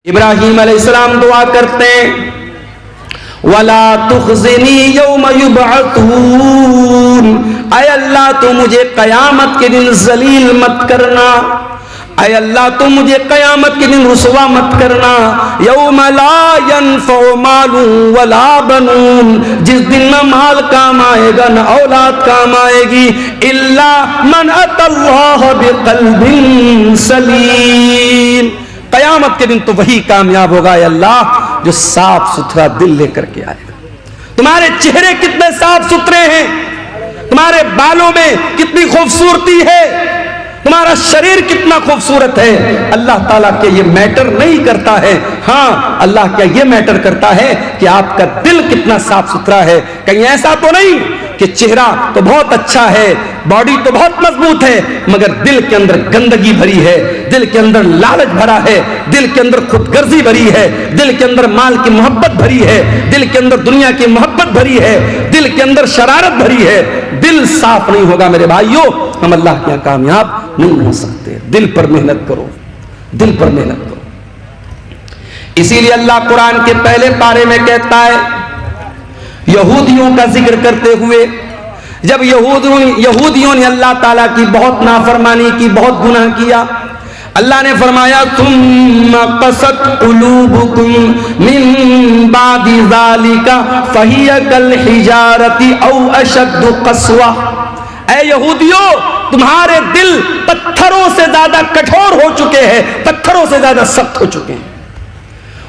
इब्राहीम अलैहिस्सलाम दुआ करते हैं, वला तुखज़िनी यौम युबअसून, ऐ अल्लाह तू मुझे कयामत के दिन जलील मत करना, ऐ अल्लाह तू मुझे कयामत के दिन रुसवा मत करना। यौम ला यनफ़उ मालुन वला बनून, जिस दिन न माल काम आएगा न औलाद काम आएगी, इल्ला मन अतल्लाह बिक़ल्बिन सलीम। कयामत के दिन तो वही कामयाब होगा अल्लाह जो साफ सुथरा दिल लेकर के आएगा। तुम्हारे चेहरे कितने साफ सुथरे हैं, तुम्हारे बालों में कितनी खूबसूरती है, तुम्हारा शरीर कितना खूबसूरत है, अल्लाह ताला के ये मैटर नहीं करता है। हाँ, अल्लाह क्या ये मैटर करता है कि आपका दिल कितना साफ सुथरा है। कहीं ऐसा तो नहीं कि चेहरा तो बहुत अच्छा है, बॉडी तो बहुत मजबूत है, मगर दिल के अंदर गंदगी भरी है, दिल के अंदर लालच भरा है, दिल के अंदर खुदगर्जी भरी है, दिल के अंदर माल की मोहब्बत भरी है, दिल के अंदर दुनिया की मोहब्बत भरी है, दिल के अंदर शरारत भरी है। दिल साफ नहीं होगा मेरे भाइयों, हम अल्लाह के यहाँ कामयाब नहीं हो सकते। दिल पर मेहनत करो, दिल पर मेहनत करो। इसीलिए अल्लाह कुरान के पहले पारे में कहता है, यहूदियों का जिक्र करते हुए, जब यहूदियों ने अल्लाह ताला की बहुत नाफरमानी की, बहुत गुनाह किया, अल्लाह ने फरमाया तुम्मा क़सत क़ुलूबुकुम मिन बादि ज़ालिका फ़हिय कल हिजारति औ अशद्दु क़स्वा। ऐ यहूदियों, तुम्हारे दिल पत्थरों से ज्यादा कठोर हो चुके हैं, पत्थरों से ज्यादा सख्त हो चुके हैं।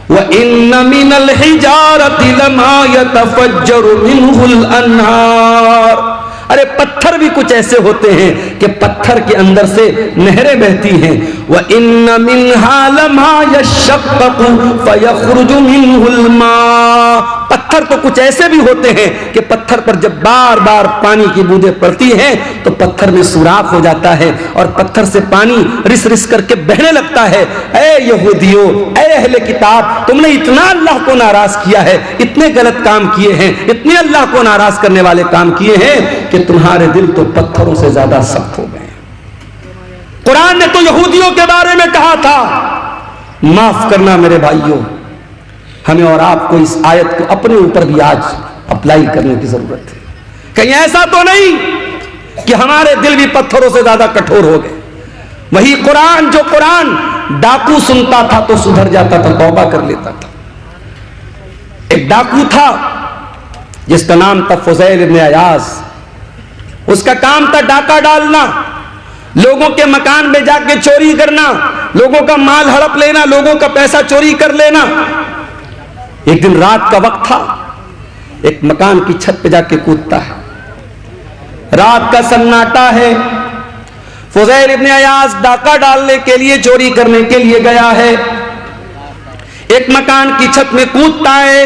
व इन्न मिनल हिजारति लमा यतफज्जरु मिनहुल अन्हार। अरे पत्थर भी कुछ ऐसे होते हैं कि पत्थर के अंदर से नहरें बहती हैं। व इन्न मिनहा लमा यशक्ककु फयखरुजु मिनहुल मा। पत्थर तो कुछ ऐसे भी होते हैं कि पत्थर पर जब बार बार पानी की बूंदें पड़ती हैं तो पत्थर में सुराख हो जाता है और पत्थर से पानी रिस रिस करके बहने लगता है। ऐ यहूदियों, ऐ अहले किताब, तुमने इतना अल्लाह को नाराज किया है, इतने गलत काम किए हैं, इतने अल्लाह को नाराज करने वाले काम किए हैं कि तुम्हारे दिल तो पत्थरों से ज्यादा सख्त हो गए। कुरान ने तो यहूदियों के बारे में कहा था। माफ करना मेरे भाइयों, हमें और आपको इस आयत को अपने ऊपर भी आज अप्लाई करने की जरूरत है। कहीं ऐसा तो नहीं कि हमारे दिल भी पत्थरों से ज्यादा कठोर हो गए। वही कुरान, जो कुरान डाकू सुनता था तो सुधर जाता था, तौबा कर लेता था। एक डाकू था जिसका नाम था फुज़ैल इब्न अयाज। उसका काम था डाका डालना, लोगों के मकान में जाके चोरी करना, लोगों का माल हड़प लेना, लोगों का पैसा चोरी कर लेना। एक दिन रात का वक्त था, एक मकान की छत पे जाके कूदता है। रात का सन्नाटा है, फुज़ैल इब्न अयाज डाका डालने के लिए, चोरी करने के लिए गया है। एक मकान की छत में कूदता है।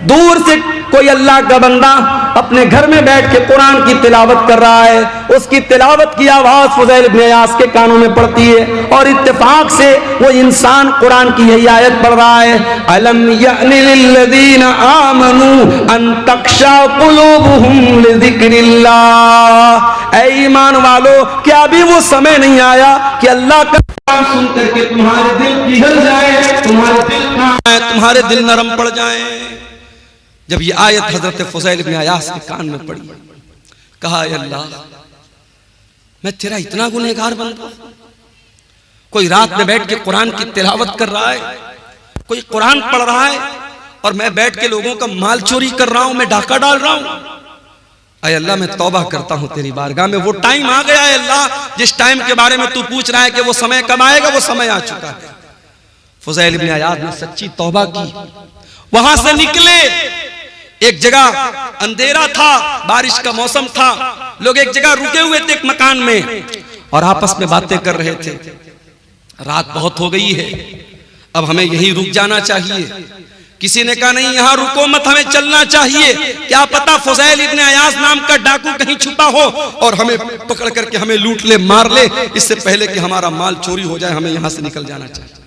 दूर से कोई अल्लाह का बंदा अपने घर में बैठ के कुरान की तिलावत कर रहा है। उसकी तिलावत की आवाज फुज़ैल इब्न अयाज के कानों में पड़ती है और इत्तेफाक से वो इंसान कुरान की यही आयत पढ़ रहा है, अलम यअनि लिल्लज़ीना आमनू अन तख्शा क़ुलूबुहुम लिज़िक्रिल्लाह। ऐ ईमान वालो, क्या अभी वो समय नहीं आया कि अल्लाह का नाम सुन करके तुम्हारे दिल पिघल जाए, तुम्हारे दिल नरम पड़ जाए। जब ये आयत हजरत फुज़ैल इब्न अयाज के कान में पड़ी, कहा अल्लाह, मैं तेरा इतना गुनहगार बंदा, कोई रात में बैठ के कुरान की तिलावत कर रहा है, कोई कुरान पढ़ रहा है और मैं बैठ के लोगों का माल चोरी कर रहा हूं, मैं डाका डाल रहा हूं। अय अल्लाह, मैं तौबा करता हूं तेरी बारगाह में। वो टाइम आ गया है अल्लाह, जिस टाइम के बारे में तू पूछ रहा है कि वो समय कब आएगा, वो समय आ चुका है। फुज़ैल इब्न अयाज ने सच्ची तौबा की, वहां से निकले। एक जगह अंधेरा था, बारिश का मौसम था, लोग एक जगह रुके हुए थे एक मकान में और आपस में बातें कर रहे थे। रात बहुत हो गई है, अब हमें यहीं रुक जाना चाहिए। किसी ने कहा नहीं, यहां रुको मत, हमें चलना चाहिए। क्या पता फुज़ैल इब्न अयाज नाम का डाकू कहीं छुपा हो और हमें पकड़ करके हमें लूट ले, मार ले, इससे पहले कि हमारा माल चोरी हो जाए, हमें यहां से निकल जाना चाहिए।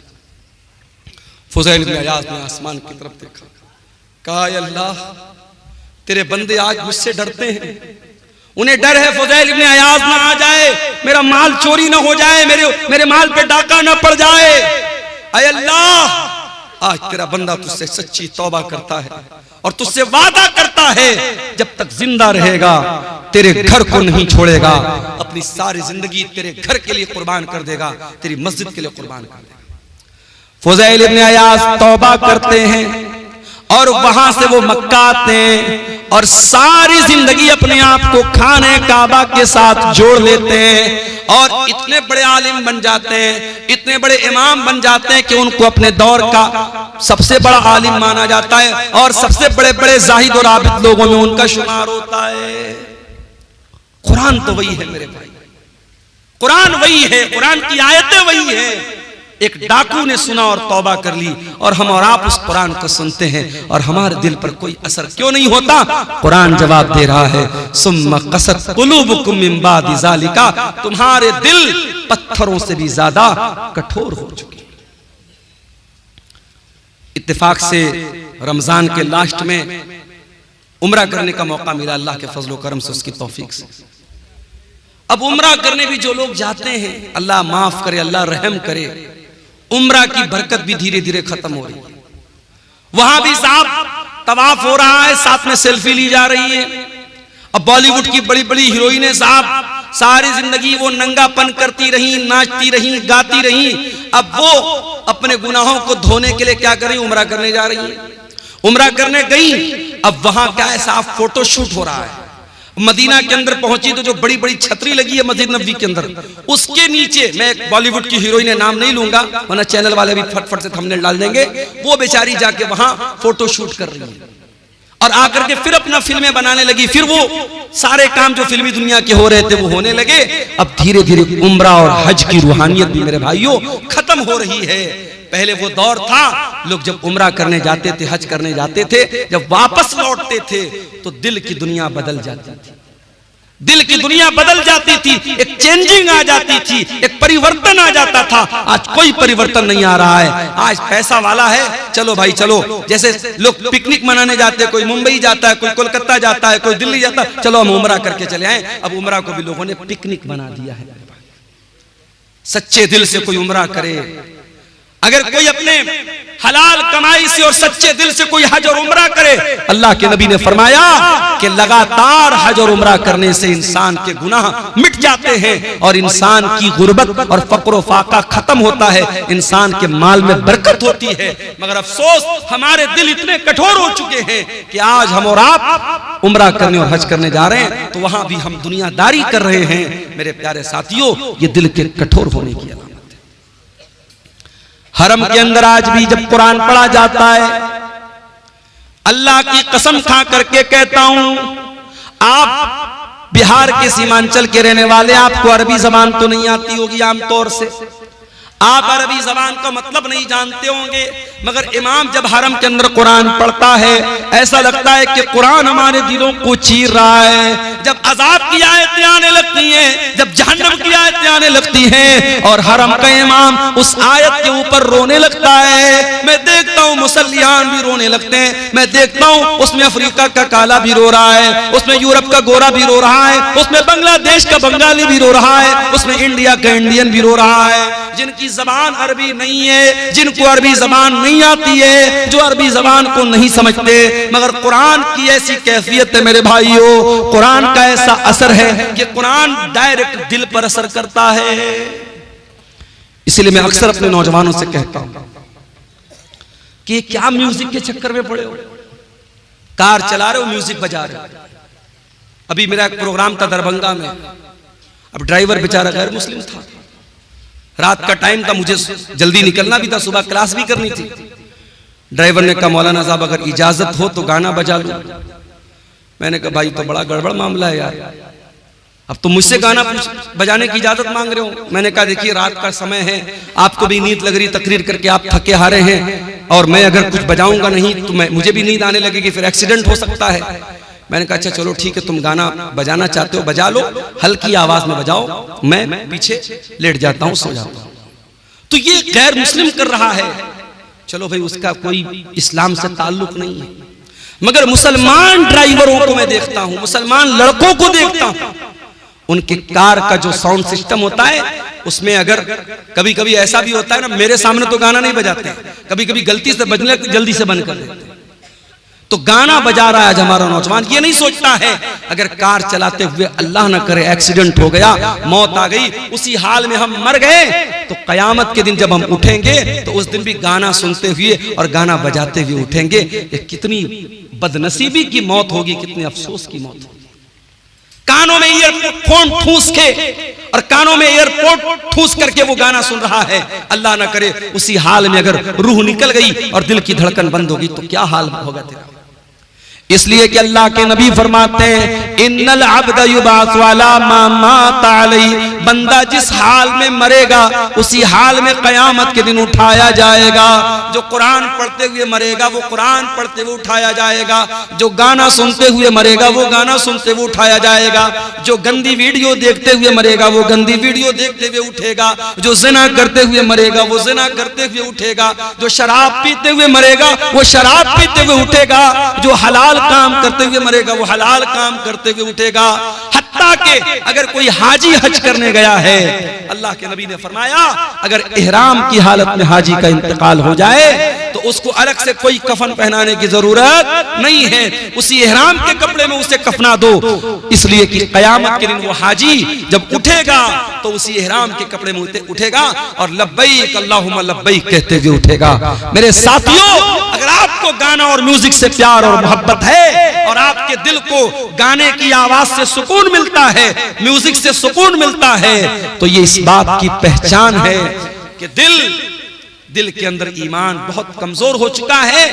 फुज़ैल इब्न अयाज ने आसमान की तरफ देखा, कहा अल्लाह, तेरे बंदे आज मुझसे डरते हैं, उन्हें डर है फुज़ैल इब्न अयाज ना आ जाए, मेरा माल चोरी ना हो जाए, मेरे माल पे डाका ना पड़ जाए। ऐ अल्लाह, आज तेरा बंदा तुझसे सच्ची तौबा करता है और तुझसे वादा करता है जब तक जिंदा रहेगा तेरे घर को नहीं छोड़ेगा, अपनी सारी जिंदगी तेरे घर के लिए कुर्बान कर देगा, तेरी मस्जिद के लिए कुर्बान कर देगा। फुज़ैल इब्न अयाज़ तौबा करते हैं और वहां से वो मक्का आते हैं और सारी जिंदगी अपने आप को खाने काबा के साथ जोड़ लेते हैं और इतने बड़े आलिम बन जाते हैं, इतने बड़े इमाम बन जाते हैं कि उनको अपने दौर का सबसे बड़ा आलिम माना जाता है और सबसे बड़े बड़े जाहिद और आबिद लोगों में उनका शुमार होता है। कुरान तो वही है मेरे भाई, कुरान वही है, कुरान की आयतें वही है। एक डाकू ने सुना और तौबा कर ली और हम और आप उस कुरान को सुनते हैं और हमारे दिल पर कोई असर क्यों नहीं होता? कुरान जवाब दे रहा है, सुम्मा क़सत क़ुलूबुकुम मिन बादि ज़ालिका, तुम्हारे दिल पत्थरों से भी ज्यादा कठोर हो चुके। इत्तेफाक से रमजान के लास्ट में उम्रा करने का मौका मिला अल्लाह के फजल व करम से, उसकी तौफीक से। अब उम्रा करने भी जो लोग जाते हैं, अल्लाह माफ करे, अल्लाह रहम करे, उम्रा की बरकत भी धीरे धीरे खत्म हो रही है। वहां भी साहब तवाफ हो रहा है, साथ में सेल्फी ली जा रही है। अब बॉलीवुड की बड़ी बड़ी हीरोइनें साहब सारी जिंदगी वो नंगापन करती रही, नाचती रही, गाती रही। अब वो अपने गुनाहों को धोने के लिए क्या कर रही? उम्रा करने जा रही है। उम्रा करने गई, अब वहां क्या है साहब, फोटो शूट हो रहा है। मदीना के अंदर पहुंची तो जो बड़ी बड़ी छतरी लगी है मस्जिद नबवी के अंदर, उसके नीचे, मैं एक बॉलीवुड की हीरोइन नाम नहीं लूंगा वरना चैनल वाले भी फटफट से थंबनेल डाल देंगे, वो बेचारी जाके वहां फोटो शूट कर रही है और आकर के फिर अपना फिल्में बनाने लगी। फिर वो सारे काम जो फिल्मी दुनिया के हो रहे थे वो होने लगे। अब धीरे धीरे उम्रा और हज की रूहानियत भी मेरे भाइयों खत्म हो रही है। पहले वो दौर था, लोग जब उम्रा करने जाते थे, हज करने जाते थे, जब वापस लौटते थे तो दिल की दुनिया बदल जाती थी, दिल की दुनिया बदल जाती थी, एक चेंजिंग आ जाती थी, एक परिवर्तन आ जाता था। आज कोई परिवर्तन नहीं आ रहा है। आज पैसा वाला है, चलो भाई चलो, जैसे लोग पिकनिक मनाने जाते हैं, कोई मुंबई जाता है, कोई कोलकाता जाता है, कोई दिल्ली जाता है, चलो हम उम्रा करके चले आए। अब उम्रा को भी लोगों ने पिकनिक बना दिया है। सच्चे दिल से कोई उम्रा करे, अगर कोई अपने हलाल कमाई से और सच्चे दिल से कोई हज और उम्रा करे, अल्लाह के नबी ने फरमाया कि लगातार हज और उम्रा करने से इंसान के गुनाह मिट जाते हैं और इंसान की गुर्बत और फक्र व फाका खत्म होता है, इंसान के माल में बरकत होती है। मगर अफसोस हमारे दिल इतने कठोर हो चुके हैं कि आज हम और आप उम्रा करने और हज करने जा रहे हैं तो वहां भी हम दुनियादारी कर रहे हैं। मेरे प्यारे साथियों, ये दिल के कठोर होने की अलग। हरम के अंदर आज भी जब कुरान पढ़ा जाता है, अल्लाह की कसम खा करके कहता हूं, आप बिहार के सीमांचल के रहने वाले, आपको अरबी जबान तो नहीं आती होगी आमतौर से, आप अरबी जबान का मतलब नहीं जानते होंगे, मगर इमाम जब हरम के अंदर कुरान पढ़ता है ऐसा लगता है कि कुरान हमारे दिलों को चीर रहा है। जब अजाब की आयतें आने लगती हैं, जब जहन्नम की आयतें आने लगती हैं और हरम का इमाम उस आयत के ऊपर रोने लगता है, मैं देखता हूँ मुसल्लियान भी रोने लगते हैं, मैं देखता हूँ उसमें अफ्रीका का काला भी रो रहा है, उसमें यूरोप का गोरा भी रो रहा है, उसमें बांग्लादेश का बंगाली भी रो रहा है, उसमें इंडिया का इंडियन भी रो रहा है। जिनकी जबान अरबी नहीं है, जिनको अरबी जबान नहीं आती है, जो अरबी जबान को नहीं समझते, मगर कुरान की ऐसी कैफियत है मेरे भाइयों, कुरान का ऐसा असर है कि कुरान डायरेक्ट दिल पर असर करता है। इसलिए मैं अक्सर अपने नौजवानों से कहता हूं कि क्या म्यूजिक के चक्कर में पड़े हो, कार चला रहे हो म्यूजिक बजा रहे हो। अभी मेरा एक प्रोग्राम था दरभंगा में, अब ड्राइवर बेचारा गैर मुस्लिम था, रात का टाइम था, मुझे जल्दी निकलना भी था, सुबह क्लास भी करनी थी। ड्राइवर ने कहा मौलाना साहब अगर इजाजत हो तो गाना बजा लो। मैंने कहा भाई तो बड़ा गड़बड़ मामला है यार, अब तो मुझसे गाना बजाने की इजाजत मांग रहे हो। मैंने कहा देखिए रात का समय है, आपको भी नींद लग रही, तकरीर करके आप थके हारे हैं, और मैं अगर कुछ बजाऊंगा नहीं तो मुझे भी नींद आने लगेगी, फिर एक्सीडेंट हो सकता है। मैंने कहा अच्छा चलो ठीक है, तुम गाना बजाना चाहते हो बजा लो, हल्की आवाज में बजाओ, मैं पीछे लेट जाता हूं, सो जाता हूं। तो ये गैर मुस्लिम कर रहा है, चलो भाई उसका कोई इस्लाम से ताल्लुक नहीं है, मगर मुसलमान ड्राइवरों को मैं देखता हूं, मुसलमान लड़कों को देखता हूं, उनके कार का जो साउंड सिस्टम होता है उसमें अगर कभी कभी ऐसा भी होता है ना, मेरे सामने तो गाना नहीं बजाते, कभी कभी गलती से बजने जल्दी से बंद कर देते। तो गाना बजा रहा है आज हमारा नौजवान, ये नहीं सोचता है अगर कार चलाते हुए अल्लाह ना करे एक्सीडेंट हो गया, मौत आ गई, उसी हाल में हम मर गए, तो कयामत के दिन जब हम उठेंगे तो उस दिन भी गाना सुनते हुए और गाना बजाते हुए उठेंगे। ये कितनी बदनसीबी की मौत होगी, कितने अफसोस की मौत होगी। कानों में ईयरफोन ठूस के और कानों में ईयरपोर्ट ठूस करके वो गाना सुन रहा है, अल्लाह ना करे उसी हाल में अगर रूह निकल गई और दिल की धड़कन बंद होगी तो क्या हाल होगा तेरा। इसलिए कि अल्लाह के नबी फरमाते हैं इन्नल अब्द युबास वाला मा मात अलैहि, बंदा जिस हाल में मरेगा उसी हाल में कयामत के दिन उठाया जाएगा। जो कुरान पढ़ते हुए मरेगा वो कुरान पढ़ते हुए उठाया जाएगा, जो गाना सुनते हुए मरेगा वो गाना सुनते हुए उठाया जाएगा, जो गंदी वीडियो देखते हुए मरेगा वो गंदी वीडियो देखते हुए उठेगा, जो जिना करते हुए मरेगा वो जिना करते हुए उठेगा, जो शराब पीते हुए मरेगा वो शराब पीते हुए उठेगा, जो हलाल काम करते हुए मरेगा वो हलाल काम करते हुए उठेगा। हत्ता के अगर कोई हाजी हज करने गया है, अल्लाह के नबी ने फरमाया अगर इहराम की हालत में हाजी का इंतकाल हो जाए तो उसको अलग से कोई कफन पहनाने की जरूरत नहीं है, उसी इहराम के कपड़े में उसे कफना दो। इसलिए कि कयामत के दिन वो हाजी जब उठेगा तो उसी इहराम के कपड़े में उठेगा और लब्बैक अल्लाहुम्मा लब्बैक कहते हुए उठेगा। मेरे साथियों, अगर आपको गाना और म्यूजिक से प्यार और मोहब्बत है और आपके दिल को गाने की आवाज से सुकून मिलता है, म्यूजिक से सुकून मिलता है, तो ये इस बात की पहचान है कि दिल के अंदर ईमान बहुत कमजोर हो चुका है,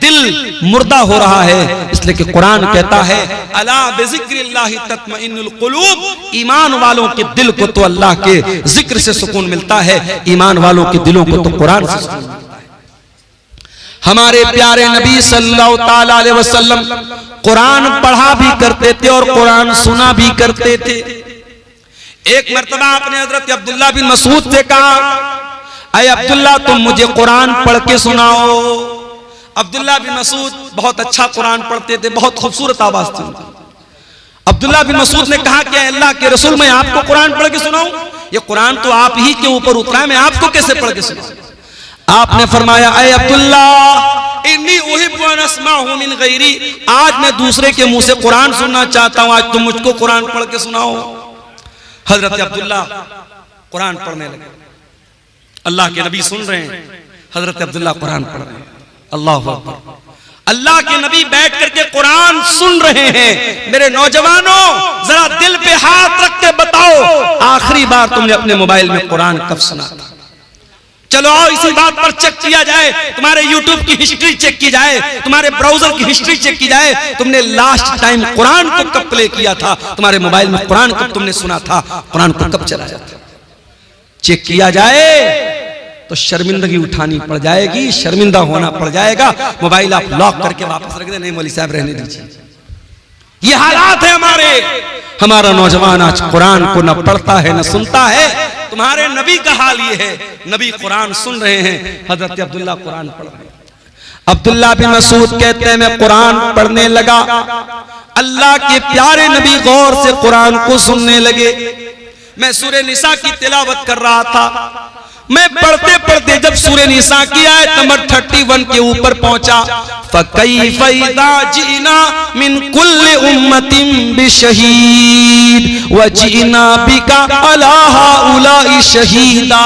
दिल मुर्दा हो रहा है। इसलिए कि कुरान कहता है अला बिज़िक्रिल्लाहि तत्मइन्नुल कुलूब, ईमान वालों के दिल को तो अल्लाह के जिक्र से सुकून मिलता है, ईमान वालों के दिलों को तो कुरान से सुकून मिलता है। हमारे प्यारे नबी सल्लल्लाहु ताला अलैहि वसल्लम कुरान पढ़ा भी करते थे और कुरान सुना भी करते थे। एक मर्तबा आपने हजरत अब्दुल्ला बिन मसूद से कहा, अय अब्दुल्ला तुम मुझे कुरान पढ़ के सुनाओ। अब्दुल्ला बिन मसूद बहुत अच्छा कुरान पढ़ते थे, बहुत खूबसूरत आवाज थी। अब्दुल्ला बिन मसूद ने कहा कि अल्लाह के रसूल मैं आपको कुरान पढ़ के सुनाऊं? ये कुरान तो आप ही के ऊपर उतरा है, मैं आपको कैसे पढ़ के सुनाऊं? आपने फरमाया अय अब्दुल्ला इन्नी उहिब्बु अन अस्माअहु मिन गैरी, आज मैं दूसरे के मुंह से कुरान सुनना चाहता हूं, आज तुम मुझको कुरान पढ़ के सुनाओ। हजरत अब्दुल्ला कुरान पढ़ने लगे, अल्लाह के नबी सुन रहे हैं, हजरत अब्दुल्ला कुरान पढ़ रहे हैं। अल्लाहु अकबर, अल्लाह के नबी बैठ करके कुरान सुन रहे हैं। मेरे नौजवानों, जरा दिल पे हाथ रख के बताओ आखिरी बार तुमने अपने मोबाइल में कुरान कब सुना था? चलो आओ इसी बात पर चेक किया जाए, तुम्हारे यूट्यूब की हिस्ट्री चेक की जाए, तुम्हारे ब्राउजर की हिस्ट्री चेक की जाए, तुमने लास्ट टाइम कुरान को कब प्ले किया था, तुम्हारे मोबाइल में कुरान कब तुमने सुना था, कुरान को कब चलाया था। चेक किया जाए तो शर्मिंदगी उठानी पड़ जाएगी, शर्मिंदा होना पड़ जाएगा। मोबाइल आप लॉक करके वापस रख दे, नहीं मौलवी साहब रहने दीजिए। ये हालात है हमारे। हमारा नौजवान आज कुरान को न पढ़ता है न सुनता है। तुम्हारे नबी का हाल ये है, नबी कुरान सुन रहे हैं, हजरत अब्दुल्ला कुरान पढ़ रहे हैं। अब्दुल्ला बिन मसूद कहते हैं मैं कुरान पढ़ने लगा, अल्लाह के प्यारे नबी गौर से कुरान को सुनने लगे। मैं सूरे निसा की तिलावत कर रहा था, मैं पढ़ते पढ़ते जब सूरे निसा की आयत नंबर 31 के ऊपर पहुंचा, फकैफ़ इज़ा जिना मिन कुल्लि उम्मतिन बिशहीद व जिना बिका अला हाउलाई शहीदा।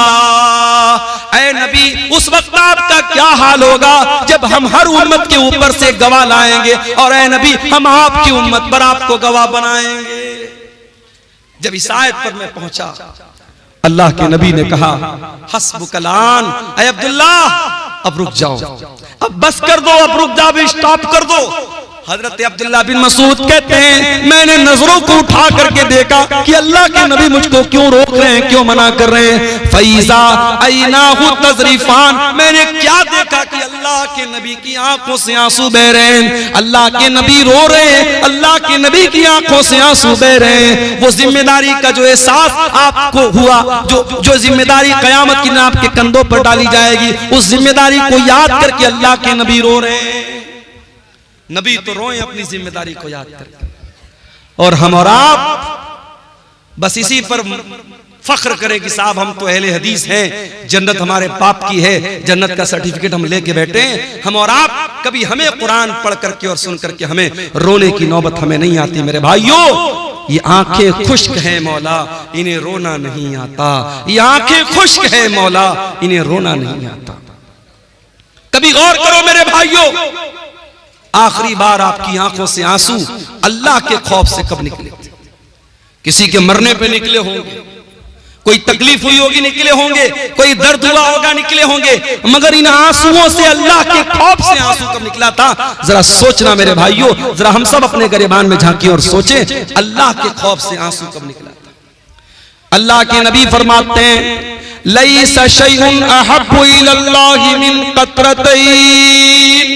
ऐ नबी, उस वक्त आपका क्या हाल होगा जब हम हर उम्मत के ऊपर से गवाह लाएंगे, और ऐ नबी हम आपकी उम्मत पर आपको गवाह बनाएंगे। जब इस आयत पर मैं पहुंचा, अल्लाह के नबी ने कहा हस्बुकलान, ऐ अब्दुल्ला अब रुक जाओ, अब बस कर दो, अब रुक जाओ, स्टॉप कर दो। हजरत अब्दुल्ला बिन मसूद कहते हैं मैंने नजरों को उठा करके देखा कि अल्लाह के नबी मुझको क्यों रोक रहे हैं, क्यों मना कर रहे हैं। फैज़ा ऐनाहु तज़रीफान, मैंने क्या देखा कि अल्लाह के नबी की आंखों से आंसू बह रहे हैं, अल्लाह के नबी रो रहे हैं, अल्लाह के नबी की आंखों से आंसू बह रहे हैं। वो जिम्मेदारी का जो एहसास आपको हुआ, जो जिम्मेदारी कयामत के दिन आपके कंधों पर डाली जाएगी, उस जिम्मेदारी को याद करके अल्लाह के नबी रो रहे हैं। नबी तो रोए अपनी जिम्मेदारी को याद करके, और हम और आप बस इसी पर फख्र करें कि साहब हम तो अहले हदीस हैं, जन्नत हमारे बाप की है, जन्नत का सर्टिफिकेट हम लेके बैठे हैं। हम और आप कभी हमें कुरान पढ़ करके और सुन करके हमें रोने की नौबत हमें नहीं आती। मेरे भाइयों, ये आंखें खुश्क हैं मौला, इन्हें रोना नहीं आता। ये आंखें खुश्क है मौला, इन्हें रोना नहीं आता। कभी गौर करो मेरे भाइयों, आखिरी बार आपकी आंखों से आंसू अल्लाह के खौफ से कब निकले थे? किसी के मरने पे निकले होंगे, कोई तकलीफ हुई होगी निकले होंगे, कोई दर्द हुआ होगा निकले होंगे, मगर इन आंसुओं से अल्लाह के खौफ से आंसू कब निकला था? जरा सोचना मेरे भाइयों, जरा हम सब अपने गिरबान में झांकें और सोचें, अल्लाह के खौफ से आंसू कब निकला था? अल्लाह के नबी फरमाते हैं, लैसा शैउन अहब्बु इलल्लाहि मिन क़त्रतैन।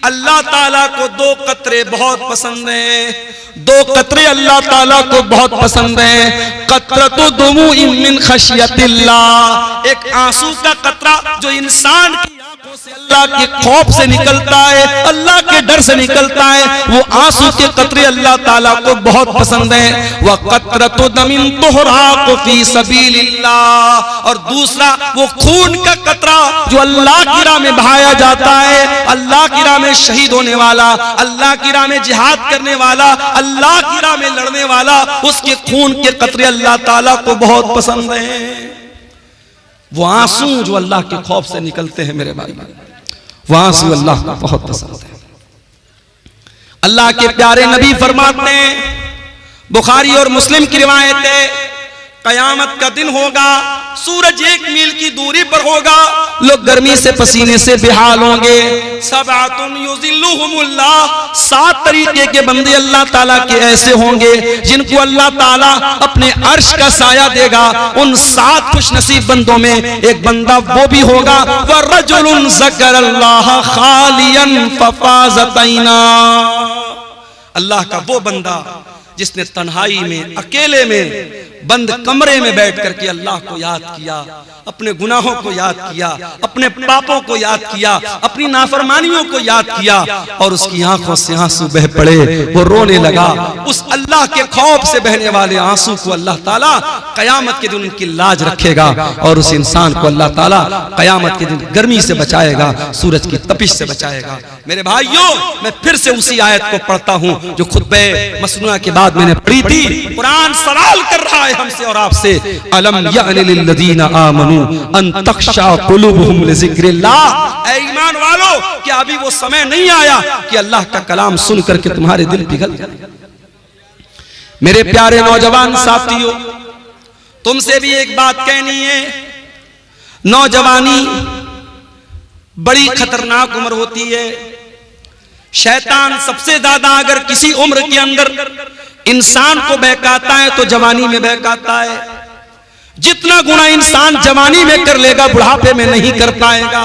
अल्लाह ताला को दो कतरे बहुत पसंद हैं, दो कतरे अल्लाह ताला को बहुत पसंद हैं। कतरतु दुमुइन मिन खशियतिल्लाह, एक आंसू का कतरा जो इंसान की आंखों से अल्लाह के खौफ से निकलता है, अल्लाह के डर से निकलता है, वो आंसू के कतरे अल्लाह ताला को बहुत पसंद हैं। व कतरतु दमिन तुहराक़ु फी सबीलिल्लाह, और दूसरा वो खून का कतरा जो अल्लाह की राह में बहाया जाता है, अल्लाह की राह में शहीद होने वाला, अल्लाह की राह में जिहाद करने वाला, अल्लाह की राह में लड़ने वाला, उसके खून के कतरे अल्लाह ताला को बहुत पसंद हैं। वो आंसू जो अल्लाह के खौफ से निकलते हैं मेरे भाई, वो आंसू अल्लाह को बहुत पसंद है। अल्लाह के प्यारे नबी फरमाते हैं, बुखारी और मुस्लिम की रिवायत है, कयामत का दिन होगा, सूरज 1 मील की दूरी पर होगा, लोग गर्मी से पसीने से बेहाल होंगे। सबअतुन युज़िल्लुहुमुल्लाह, 7 तरीके के बंदे अल्लाह ताला के ऐसे होंगे जिनको अल्लाह ताला अपने अर्श का साया देगा। उन 7 खुश नसीब बंदों में एक बंदा वो भी होगा, वरजुलुन ज़करल्लाह खालियन फफ़ाज़त ऐना, अल्लाह का वो बंदा जिसने तन्हाई में, अकेले में, बंद कमरे में बैठ करके अल्लाह को याद किया, अपने गुनाहों को याद किया, अपने पापों को याद किया, अपनी नाफरमानियों को याद किया, और उसकी आंखों से आंसू बह पड़े, वो रोने लगा। उस अल्लाह के खौफ से बहने वाले आंसू को अल्लाह ताला कयामत के दिन उनकी लाज रखेगा, और उस इंसान को अल्लाह ताला कयामत के दिन गर्मी से बचाएगा, सूरज की तपिश से बचाएगा। मेरे भाइयों, मैं फिर से उसी आयत को पढ़ता हूं जो खुतबे मसनूआ के बाद मैंने पढ़ी थी। कुरान सवाल कर रहा है हमसे और आपसे, अलम यअनि लिल्लज़ीना आमनू अन तख्शा कुलूबुहुम लिज़िक्रिल्लाह, ऐ ईमान वालों, क्या अभी वो समय नहीं आया कि अल्लाह का कलाम सुन करके तुम्हारे दिल पिघल जाए? मेरे प्यारे नौजवान साथियों, तुमसे भी एक बात कहनी है, नौजवानी बड़ी खतरनाक उम्र होती है। शैतान सबसे ज्यादा अगर किसी उम्र के अंदर इंसान को बहकाता है तो जवानी में बहकाता है। जितना गुना इंसान जवानी में कर लेगा बुढ़ापे में नहीं कर पाएगा।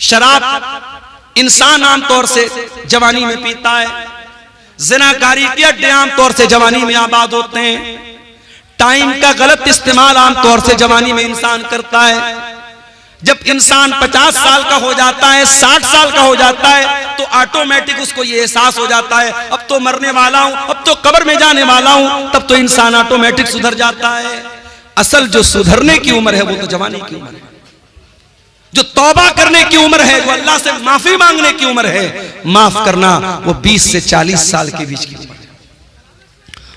शराब इंसान आमतौर से जवानी में पीता है, ज़िनाकारी के अड्डे आमतौर से जवानी में आबाद होते हैं, टाइम का गलत इस्तेमाल आमतौर से जवानी में इंसान करता है। जब इंसान 50 साल का हो जाता है, 60 साल का हो जाता है, तो ऑटोमेटिक उसको ये एहसास हो जाता है अब तो मरने वाला हूं, अब तो कब्र में जाने वाला हूं, तब तो इंसान ऑटोमेटिक सुधर जाता है। असल जो सुधरने की उम्र है वो तो जवानी की उम्र है, जो तौबा करने की उम्र है, जो अल्लाह से माफी मांगने की उम्र है, माफ करना, वो 20 से 40 साल के बीच की उम्र है।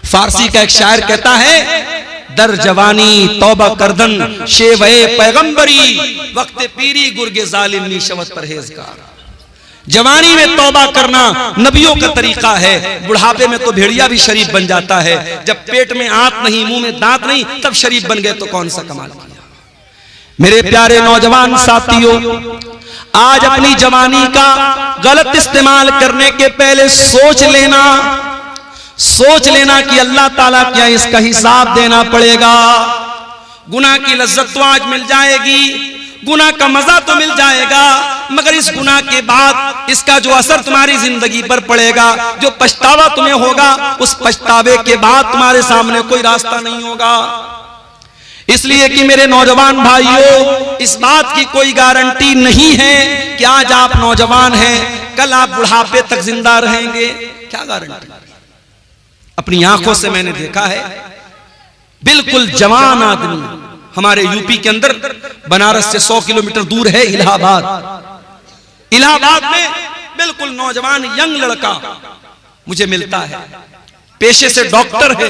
फारसी का एक शायर कहता है, दर जवानी तौबा करदन शेवे पैगंबरी, वक्त पीरी गुर्गे जालिम नीशवत परहेजगार। जवानी में तौबा करना नबियों का तरीका है, बुढ़ापे में तो भेड़िया भी शरीफ बन जाता है। जब पेट में आंत नहीं, मुंह में दांत नहीं, तब शरीफ बन गए तो कौन सा कमाल किया। मेरे प्यारे नौजवान साथियों, आज अपनी जवानी का गलत इस्तेमाल करने के पहले सोच लेना कि अल्लाह ताला क्या इसका हिसाब देना पड़ेगा। गुनाह की लज्जत तो आज मिल जाएगी, गुनाह का मजा तो मिल जाएगा, मगर इस गुनाह के बाद इसका जो असर तुम्हारी जिंदगी पर पड़ेगा, जो पछतावा तुम्हें होगा, उस पछतावे के बाद तुम्हारे सामने कोई रास्ता नहीं होगा। इसलिए कि मेरे नौजवान भाइयों, इस बात की कोई गारंटी नहीं है कि आज आप नौजवान हैं, कल आप बुढ़ापे तक जिंदा रहेंगे। क्या गारंटी? अपनी आंखों से मैंने देखा है, बिल्कुल जवान आदमी। हमारे यूपी के अंदर बनारस से 100 किलोमीटर दूर है इलाहाबाद। इलाहाबाद में बिल्कुल नौजवान यंग लड़का मुझे मिलता है, पेशे से डॉक्टर है।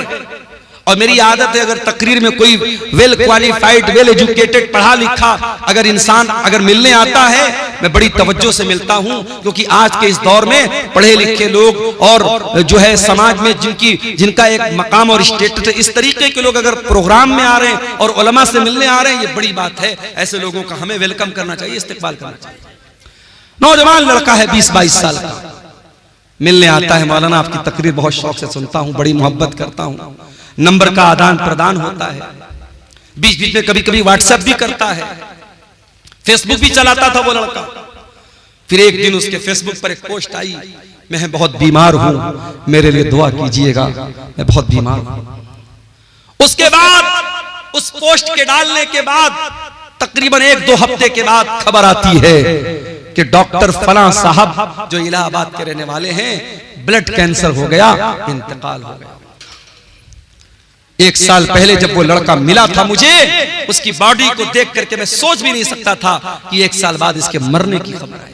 और मेरी आदत है अगर तकरीर में कोई वेल क्वालिफाइड, वेल एजुकेटेड, पढ़ा लिखा अगर इंसान अगर मिलने आता है, मैं बड़ी तवज्जो से मिलता हूं, क्योंकि आज के इस दौर में पढ़े लिखे लोग और जो है समाज में जिनका एक मकाम और स्टेटस है, इस तरीके के लोग अगर प्रोग्राम में आ रहे हैं और उलमा से मिलने आ रहे हैं, ये बड़ी बात है। ऐसे लोगों का हमें वेलकम करना चाहिए, इस्तेकबाल करना चाहिए। नौजवान लड़का है 20-22 साल का, मिलने आता है, मौलाना आपकी तकरीर बहुत शौक से सुनता हूं, बड़ी मोहब्बत करता हूं। नंबर का आदान प्रदान होता है, बीच बीच में कभी कभी व्हाट्सएप भी करता है, फेसबुक भी चलाता था वो लड़का। फिर एक दिन उसके फेसबुक पर एक पोस्ट आई, मैं बहुत बीमार हूं, मेरे लिए दुआ कीजिएगा, मैं बहुत बीमार हूं। उसके बाद उस पोस्ट के डालने के बाद तकरीबन 1-2 हफ्ते के बाद खबर आती है कि डॉक्टर फलां साहब जो इलाहाबाद के रहने वाले हैं, ब्लड कैंसर हो गया, इंतकाल हो गया। 1 साल पहले जब वो लड़का मिला था मुझे, उसकी बॉडी को देख करके मैं सोच भी नहीं सकता था कि 1 साल बाद इसके मरने की खबर आई।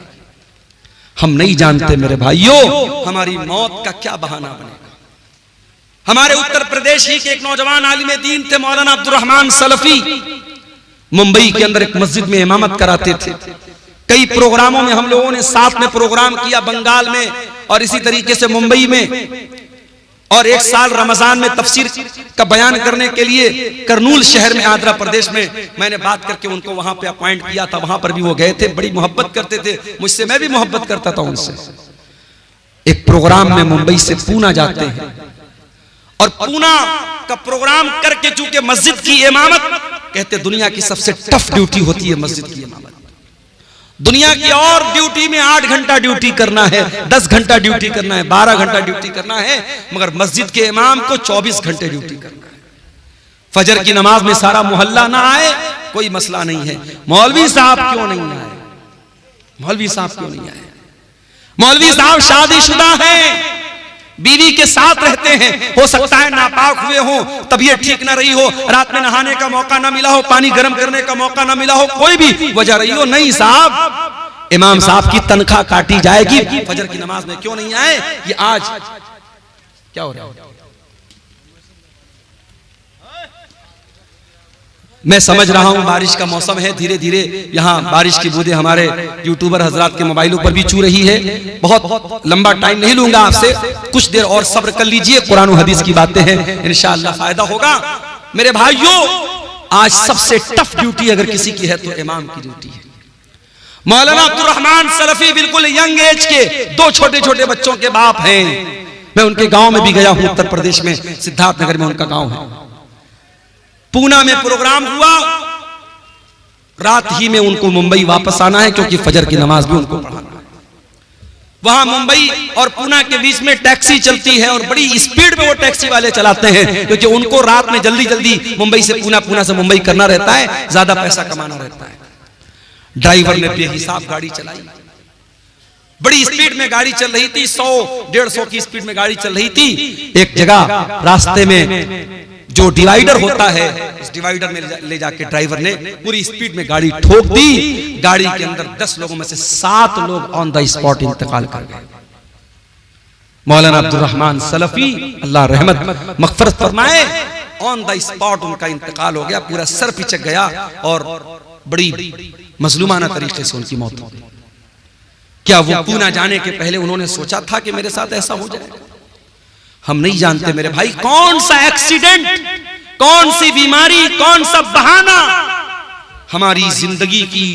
हम नहीं जानते मेरे भाइयों हमारी मौत का क्या बहाना बनेगा। हमारे उत्तर प्रदेश ही के एक नौजवान आलिम दीन थे, मौलाना अब्दुल रहमान सलफी, मुंबई के अंदर एक मस्जिद में इमामत कराते थे। कई प्रोग्रामों में हम लोगों ने साथ में प्रोग्राम किया, बंगाल में और इसी तरीके से मुंबई में। और 1 साल रमजान में तफसीर का बयान करने के लिए करनूल शहर में, आंध्र प्रदेश में, मैंने बात करके उनको वहां पे अपॉइंट किया था। वहां पर भी वो गए थे, बड़ी मोहब्बत करते थे मुझसे, मैं भी मोहब्बत करता था उनसे। एक प्रोग्राम में मुंबई से पूना जाते हैं और पूना का प्रोग्राम करके चूंकि मस्जिद की इमामत, कहते दुनिया की सबसे टफ ड्यूटी होती है मस्जिद की इमामत। दुनिया की और ड्यूटी में 8 घंटा ड्यूटी करना है, 10 घंटा ड्यूटी करना है, 12 घंटा ड्यूटी करना है, मगर मस्जिद के इमाम को 24 घंटे ड्यूटी करना है। फजर की नमाज में सारा मोहल्ला ना आए कोई मसला नहीं है, मौलवी साहब क्यों नहीं आए, मौलवी साहब क्यों नहीं आए। मौलवी साहब शादीशुदा हैं, बीवी के साथ रहते हैं, हो सकता है नापाक हुए हो, तबीयत ठीक ना रही हो, रात में नहाने का मौका ना मिला हो, पानी गर्म करने का मौका ना मिला हो, कोई भी वजह रही हो, नहीं साहब इमाम साहब की तनख्वाह काटी जाएगी, फजर की नमाज में क्यों नहीं आए। ये आज क्या हो रहा है, मैं समझ रहा हूं बारिश का मौसम है, धीरे धीरे यहाँ बारिश की बूंदें हमारे यूट्यूबर हजरात के मोबाइलों पर भी चू रही है। बहुत लंबा टाइम नहीं लूंगा आपसे, कुछ देर और सब्र कर लीजिए, कुरान और हदीस की बातें हैं, इंशाअल्लाह फायदा होगा। मेरे भाइयों आज सबसे टफ ड्यूटी अगर किसी की है तो इमाम की ड्यूटी है। मौलाना अब्दुल रहमान सलफी बिल्कुल यंग एज के 2 छोटे छोटे बच्चों के बाप हैं। मैं उनके गांव में भी गया हूं, उत्तर प्रदेश में सिद्धार्थनगर में उनका गांव है। पूना में प्रोग्राम हुआ, रात ही में उनको मुंबई वापस आना है क्योंकि फजर की नमाज भी उनको पढ़ाना है। वहां मुंबई और पूना के बीच में टैक्सी चलती है और बड़ी स्पीड में वो टैक्सी वाले चलाते हैं क्योंकि उनको रात में जल्दी जल्दी मुंबई से पूना, पूना से मुंबई करना रहता है, ज्यादा पैसा कमाना रहता है। ड्राइवर ने बेहिसाब गाड़ी चलाई, बड़ी स्पीड में गाड़ी चल रही थी, 100-150 की स्पीड में गाड़ी चल रही थी। एक जगह रास्ते में जो डिवाइडर होता है, उस डिवाइडर में ले जाके ड्राइवर ने पूरी स्पीड में गाड़ी ठोक दी। गाड़ी के अंदर 10 लोगों में से 7 लोग ऑन द स्पॉट इंतकाल कर गए। मौलाना अब्दुल रहमान सलफी अल्लाह रहमत मगफरत फरमाए, ऑन द स्पॉट उनका इंतकाल हो गया, पूरा सर पिचक गया और बड़ी मजलूमाना तरीके से उनकी मौत हो गई। क्या वो पूना जाने के पहले उन्होंने सोचा था कि मेरे साथ ऐसा हो जाएगा? हम नहीं जानते मेरे भाई, कौन सा एक्सीडेंट, कौन सी बीमारी, कौन सा बहाना हमारी जिंदगी की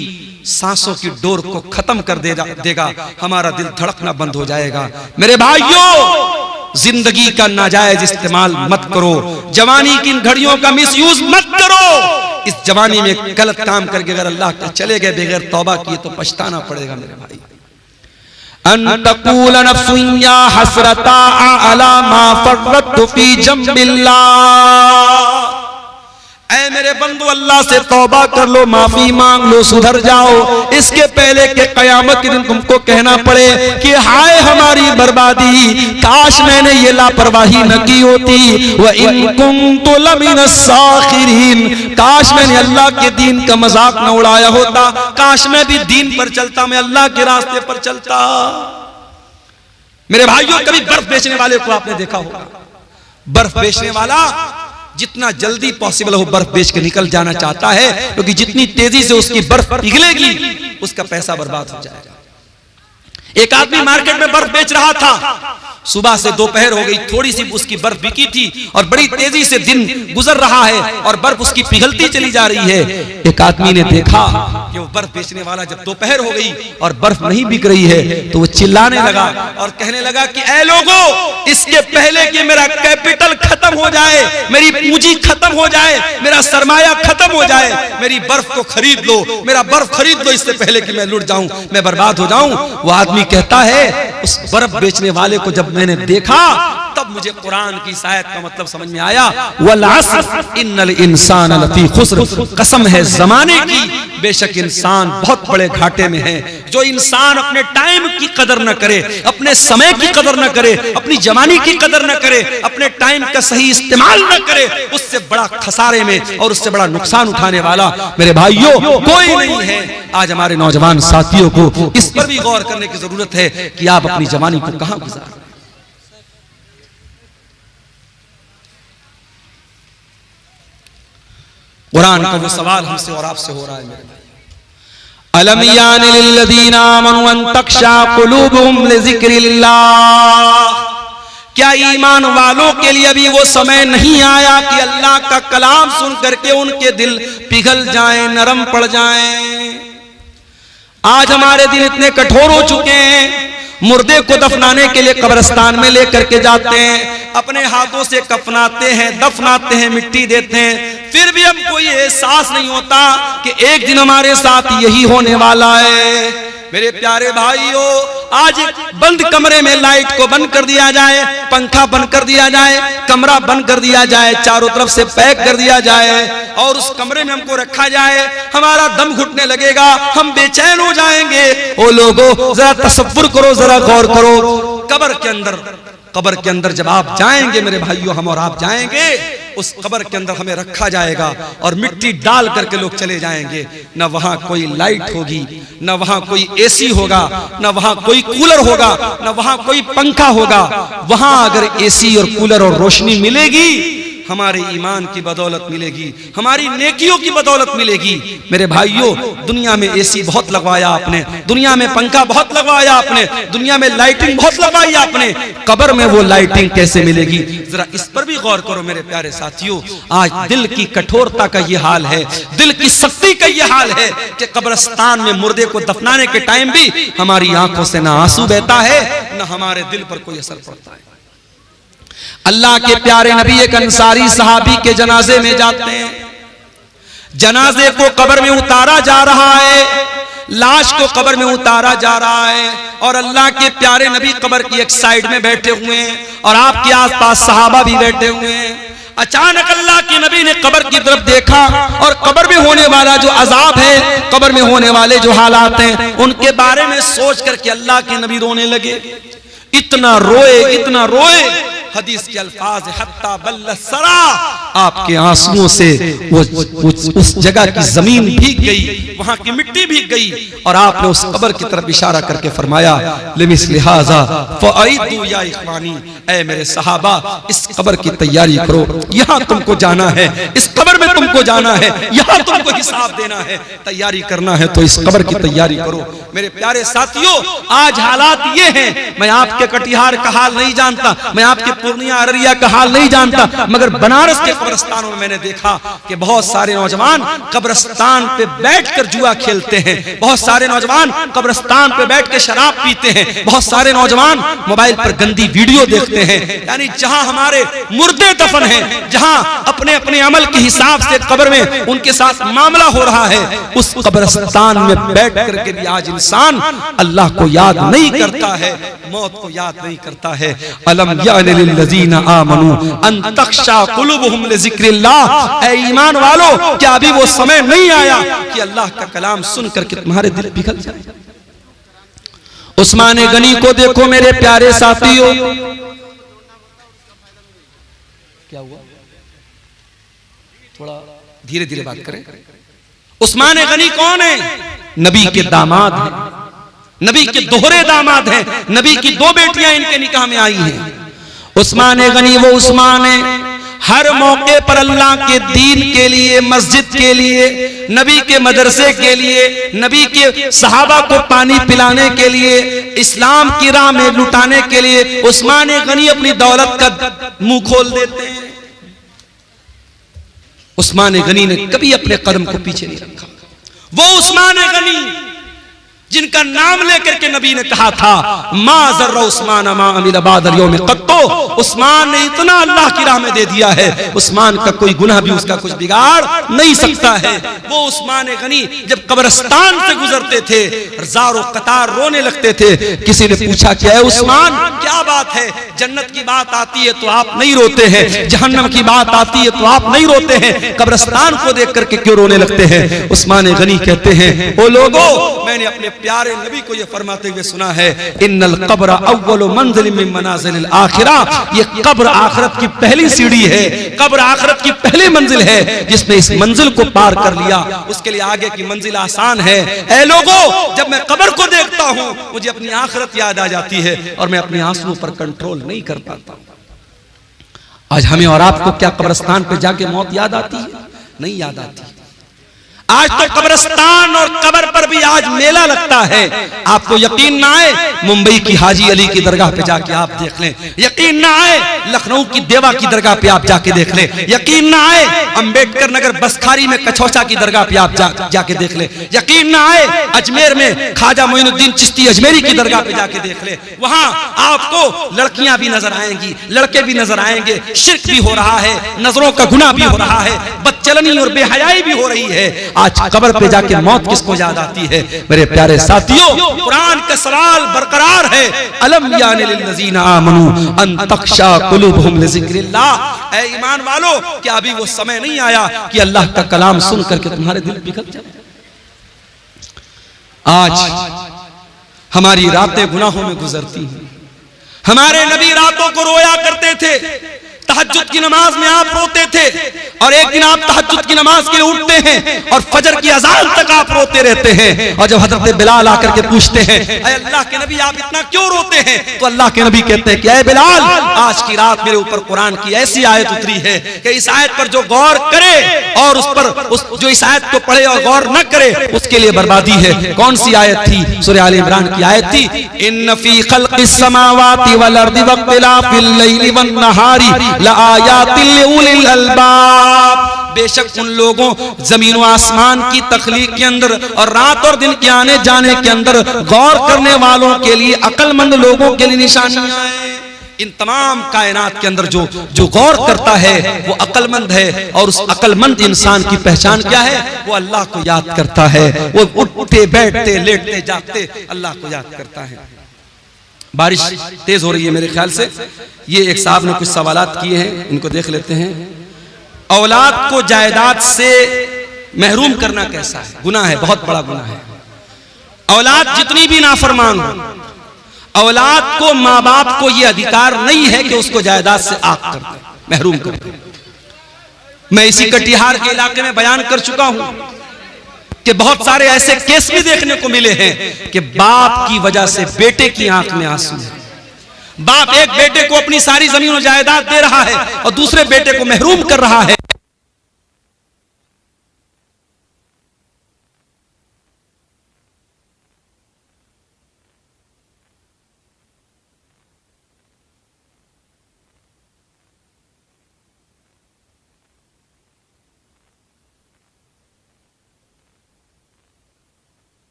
सांसों की डोर को खत्म कर देगा, हमारा दिल धड़कना बंद हो जाएगा। मेरे भाइयों जिंदगी का नाजायज इस्तेमाल मत करो, जवानी की इन घड़ियों का मिसयूज मत करो। इस जवानी में गलत काम करके अगर अल्लाह के चले गए बगैर तौबा किए तो पछताना पड़ेगा मेरे भाई। अन्तकुल नफ्सुन या हसरता अला मा फररतु फी जंबिल्लाह, ऐ मेरे बंदो, अल्लाह से तौबा कर लो, माफी मांग लो, सुधर जाओ, इसके पहले के कयामत के दिन तुमको कहना पड़े कि हाय हमारी बर्बादी, काश मैंने ये लापरवाही न की होती। व इन कुन्तु लमिनस साखिरीन, काश मैंने अल्लाह के दीन का मजाक न उड़ाया होता, काश मैं भी दीन पर चलता, मैं अल्लाह के रास्ते पर चलता। मेरे भाइयों, कभी बर्फ बेचने वाले को आपने देखा होगा, बर्फ बेचने वाला जितना जल्दी पॉसिबल हो बर्फ बेच के निकल जाना चाहता है, क्योंकि जितनी तेजी से उसकी बर्फ पिघलेगी उसका पैसा बर्बाद हो जाएगा। एक आदमी मार्केट में बर्फ बेच रहा था, सुबह से दोपहर हो गई, थोड़ी सी उसकी बर्फ बिकी थी और बड़ी तेजी से दिन गुजर रहा है और बर्फ उसकी पिघलती चली जा रही है। एक आदमी ने देखा कि वो बर्फ बेचने वाला, जब दोपहर हो गई और बर्फ नहीं बिक रही है तो वो चिल्लाने लगा और कहने लगा कि ऐ लोगों, इसके पहले कि मेरा कैपिटल खत्म हो जाए, मेरी पूंजी खत्म हो जाए, मेरा सरमाया खत्म हो जाए, मेरी बर्फ को खरीद लो, मेरा बर्फ खरीद लो, इससे पहले कि मैं लुट जाऊं, मैं बर्बाद हो जाऊं। वो आदमी कहता है, उस बर्फ बेचने वाले को जब मैंने देखा तब मुझे कुरान की इस आयत का मतलब समझ में आया, वल अस्र इन्नल इंसान लफी खुस्र, कसम है जमाने की, बेशक इंसान बहुत बड़े घाटे में है। जो इंसान अपने टाइम की कदर न करे, अपने समय की कदर न करे, अपनी जवानी की कदर न करे, अपने टाइम का सही इस्तेमाल न करे, उससे बड़ा खसारे में और उससे बड़ा नुकसान उठाने वाला मेरे भाइयों कोई नहीं है। आज हमारे नौजवान साथियों को इस पर भी गौर करने की जरूरत है कि आप अपनी जवानी को कहां गुजार। कुरान का वो सवाल हमसे और आपसे हो रहा है मेरे भाई, अलम यानि लिल्लज़ीना आमनु अन तख्शा कुलूबुहुम लिज़िक्रिल्लाह, क्या ईमान वालों के लिए अभी वो समय नहीं आया कि अल्लाह का कलाम सुन करके उनके दिल पिघल जाएं, नरम पड़ जाएं। आज हमारे दिल इतने कठोर हो चुके हैं, मुर्दे को दफनाने के लिए कब्रिस्तान में लेकर के जाते हैं, अपने हाथों से कफनाते हैं, दफनाते हैं, मिट्टी देते हैं, फिर भी हमको ये एहसास नहीं होता कि एक दिन हमारे साथ यही होने वाला है। मेरे प्यारे भाइयों, आज बंद कमरे में लाइट को बंद कर दिया जाए, पंखा बंद कर दिया जाए, कमरा बंद कर दिया जाए, चारों तरफ से पैक कर दिया जाए और उस कमरे में हमको रखा जाए, हमारा दम घुटने लगेगा, हम बेचैन हो जाएंगे। ओ लोगों, जरा तसव्वुर करो, जरा गौर करो, कब्र के अंदर जब आप जाएंगे मेरे भाइयों, हम और आप जाएंगे, उस कब्र के अंदर हमें रखा जाएगा और मिट्टी डाल करके लोग चले जाएंगे। न वहां कोई लाइट होगी, न वहां कोई एसी होगा, न वहां कोई कूलर होगा, न वहां कोई पंखा होगा। वहां अगर एसी और कूलर और रोशनी मिलेगी, हमारे ईमान की बदौलत मिलेगी, हमारी नेकियों की बदौलत मिलेगी। मेरे भाइयों, दुनिया में एसी बहुत लगवाया आपने, दुनिया में पंखा बहुत लगवाया आपने, दुनिया में लाइटिंग बहुत लगवाई आपने, कब्र में वो लाइटिंग कैसे मिलेगी? जरा इस पर भी गौर करो मेरे प्यारे साथियों। आज दिल की कठोरता का ये हाल है, दिल की सख्ती का ये हाल है कि कब्रिस्तान में मुर्दे को दफनाने के टाइम भी हमारी आंखों से ना आंसू बहता है, न हमारे दिल पर कोई असर पड़ता है। अल्लाह के प्यारे नबी एक अंसारी सहाबी के जनाजे में जाते हैं, जनाजे को कब्र में उतारा जा रहा है, लाश को कब्र में उतारा जा रहा है और अल्लाह के प्यारे नबी कब्र की एक साइड में बैठे हुए हैं और आपके आसपास सहाबा भी बैठे हुए हैं। अचानक अल्लाह के नबी ने कब्र की तरफ देखा और कब्र में होने वाला जो अजाब है, कब्र में होने वाले जो हालात हैं, उनके बारे में सोच करके अल्लाह के नबी रोने लगे। इतना रोए, हदीस के अल्फाज हत्ता बल्ल सरा, आपके आंसुओं से वो उस जगह की जमीन भीग गई, वहां की मिट्टी भीग गई और आपने उस कब्र की तरफ इशारा करके फरमाया, लिमिस्लि हाज़ा फ़अइदू या इख़वानी, ऐ मेरे सहाबा, इस कब्र की तैयारी करो, यहाँ तुमको जाना है, इस कब्र में तुमको जाना है, यहाँ तुमको हिसाब देना है, तैयारी करना है तो इस कब्र की तैयारी करो। मेरे प्यारे साथियों, आज हालात ये हैं, मैं आपके कटिहार का हाल नहीं जानता, मैं आपके पूर्णिया अररिया का हाल नहीं जानता, मगर बनारस के कब्रिस्तानों में मैंने देखा कि बहुत सारे नौजवान कब्रिस्तान पे बैठकर जुआ खेलते हैं, बहुत सारे नौजवान कब्रिस्तान पे बैठ के शराब पीते हैं, बहुत सारे नौजवान मोबाइल पर गंदी वीडियो देखते हैं। यानी जहां हमारे मुर्दे दफन हैं, जहां अपने अपने अमल के हिसाब से कब्र में उनके साथ मामला हो रहा है, उस कब्रिस्तान में बैठ करके भी आज इंसान अल्लाह को याद नहीं करता है, मौत को याद नहीं करता है। अलम यानि लिल्लज़ीना आमनू अन तख्शा कुलूबुहुम लिज़िक्रिल्लाह। ऐ ईमान वालों, क्या अभी वो समय नहीं आया कि अल्लाह का कलाम सुनकर के तुम्हारे दिल पिघल जाए। उस्मान गनी को देखो मेरे प्यारे साथियों, क्या हुआ, थोड़ा धीरे धीरे बात करें। उस्मान गनी कौन है? नबी के दामाद हैं, नबी के दोहरे दामाद हैं, नबी की दो बेटियां इनके निकाह में आई हैं। उस्मान गनी वो उस्मान है, हर मौके पर अल्लाह के दीन के लिए, मस्जिद के लिए, नबी के मदरसे के लिए, नबी के सहाबा को पानी पिलाने के लिए, इस्लाम की राह में लुटाने के लिए उस्मान गनी अपनी दौलत का मुंह खोल देते हैं। उस्मान गनी ने कभी अपने कदम को पीछे नहीं रखा। वो उस्मान गनी जिनका नाम लेकर के नबी ने कहा था मा ज़र्रा उस्मान मा अमिल बादल यौम क़त्तो, उस्मान ने इतना अल्लाह की राह में दे दिया है, उस्मान का कोई गुनाह भी उसका कुछ बिगाड़ नहीं सकता है। वो उस्मान गनी जब कब्रिस्तान से गुजरते थे ज़ारो कतार रोने लगते थे। किसी ने पूछा क्या है उस्मान, क्या बात है, जन्नत की बात आती है तो आप नहीं रोते हैं, जहन्नम की बात आती है तो आप नहीं रोते हैं, कब्रिस्तान को देख करके क्यों रोने लगते हैं? उस्मान गनी कहते हैं ओ लोगों, मैंने अपने प्यारे नबी को ये फरमाते हुए सुना है इन्नल कब्र अव्वलु मंजिल मिन मनाजिलिल आखिरह, ये कब्र आखिरत की पहली सीढ़ी है, कब्र आखिरत की पहली मंजिल है। जिसने इस मंजिल को पार कर लिया उसके लिए आगे की मंजिल आसान है। ऐ लोगों, जब मैं कब्र को देखता हूं मुझे अपनी आखिरत याद आ जाती है और मैं अपने आंसुओं पर कंट्रोल नहीं कर पाता। आज हमें और आपको क्या कब्रिस्तान पे जाके मौत याद आती है? नहीं याद आती। आज तो कब्रिस्तान और कब्र पर भी आज मेला लगता है। आपको यकीन ना आए, मुंबई की हाजी अली की दरगाह पे जाके आप देख लें, यकीन ना आए लखनऊ की देवा की दरगाह पे आप जाके देख लें, यकीन ना आए अंबेडकर नगर बसखारी में कछौचा की दरगाह पे आप जाके देख लें, यकीन ना आए अजमेर में ख्वाजा मोइनुद्दीन चिश्ती अजमेरी की दरगाह पे जाके देख लें। वहां आपको लड़कियां भी नजर आएंगी, लड़के भी नजर आएंगे, शिर्क भी हो रहा है, नजरों का गुनाह भी हो रहा है, बदचलनी और बेहयाई भी हो रही है। आज कब्र पे जाके मौत किसको याद आती है? मेरे प्यारे साथियों, कुरान का सवाल बरकरार है, अलम यानि लिल्लज़ीना आमनू अन तख्शा कुलूबुहुम लिज़िक्रिल्लाह। ऐ ईमान वालों, क्या अभी वो समय नहीं आया कि अल्लाह का कलाम सुन करके तुम्हारे दिल पिघल जाए? आज हमारी रातें गुनाहों में गुजरती हैं। हमारे नबी रातों को रोया करते थे, तहज्जुद की नमाज में आप रोते थे, और एक दिन आप तहज्जुद की नमाज के लिए उठते हैं और फजर की अजान तक आप रोते रहते हैं। और जब हजरत बिलाल आकर के पूछते हैं ऐ अल्लाह के नबी आप इतना क्यों रोते हैं, तो अल्लाह के नबी कहते हैं कि ऐ बिलाल, आज की रात मेरे ऊपर कुरान की ऐसी आयत उतरी है कि इस आयत पर जो गौर करे और जो इस आयत को पढ़े और गौर न करे उसके लिए बर्बादी है। कौन सी आयत थी? सूरह आल इमरान की आयत थी, इन्न फी खल्क़िस समावाति वल अर्दि वख्तिलाफिल लैलि वन नहारी लआयातिल लिउलिल अलबाब। बेशक उन लोगों जमीन व आसमान की तख्लीक के अंदर और रात और दिन के आने जाने के अंदर गौर करने वालों के लिए, अक्लमंद लोगों के लिए निशानियां हैं। इन तमाम कायनात के अंदर जो गौर करता है वो अक्लमंद है, और उस अक्लमंद इंसान की पहचान क्या है? वो अल्लाह को याद करता है, वो उठते बैठते लेटते जागते अल्लाह को याद करता है। बारिश तेज हो रही है मेरे ख्याल से। ये एक साहब ने कुछ सवालात किए हैं, इनको देख लेते हैं। औलाद को जायदाद से महरूम करना कैसा है? गुनाह है, बहुत बड़ा गुनाह है। औलाद जितनी भी नाफरमान हो, औलाद को माँ बाप को यह अधिकार नहीं है कि उसको जायदाद से आग कर दे, महरूम कर दे। मैं इसी कटिहार के इलाके में बयान कर चुका हूं कि बहुत सारे ऐसे केस भी देखने को मिले हैं कि बाप की वजह से बेटे की आंख में आंसू है। बाप एक बेटे को अपनी सारी जमीन और जायदाद दे रहा है और दूसरे बेटे को महरूम कर रहा है।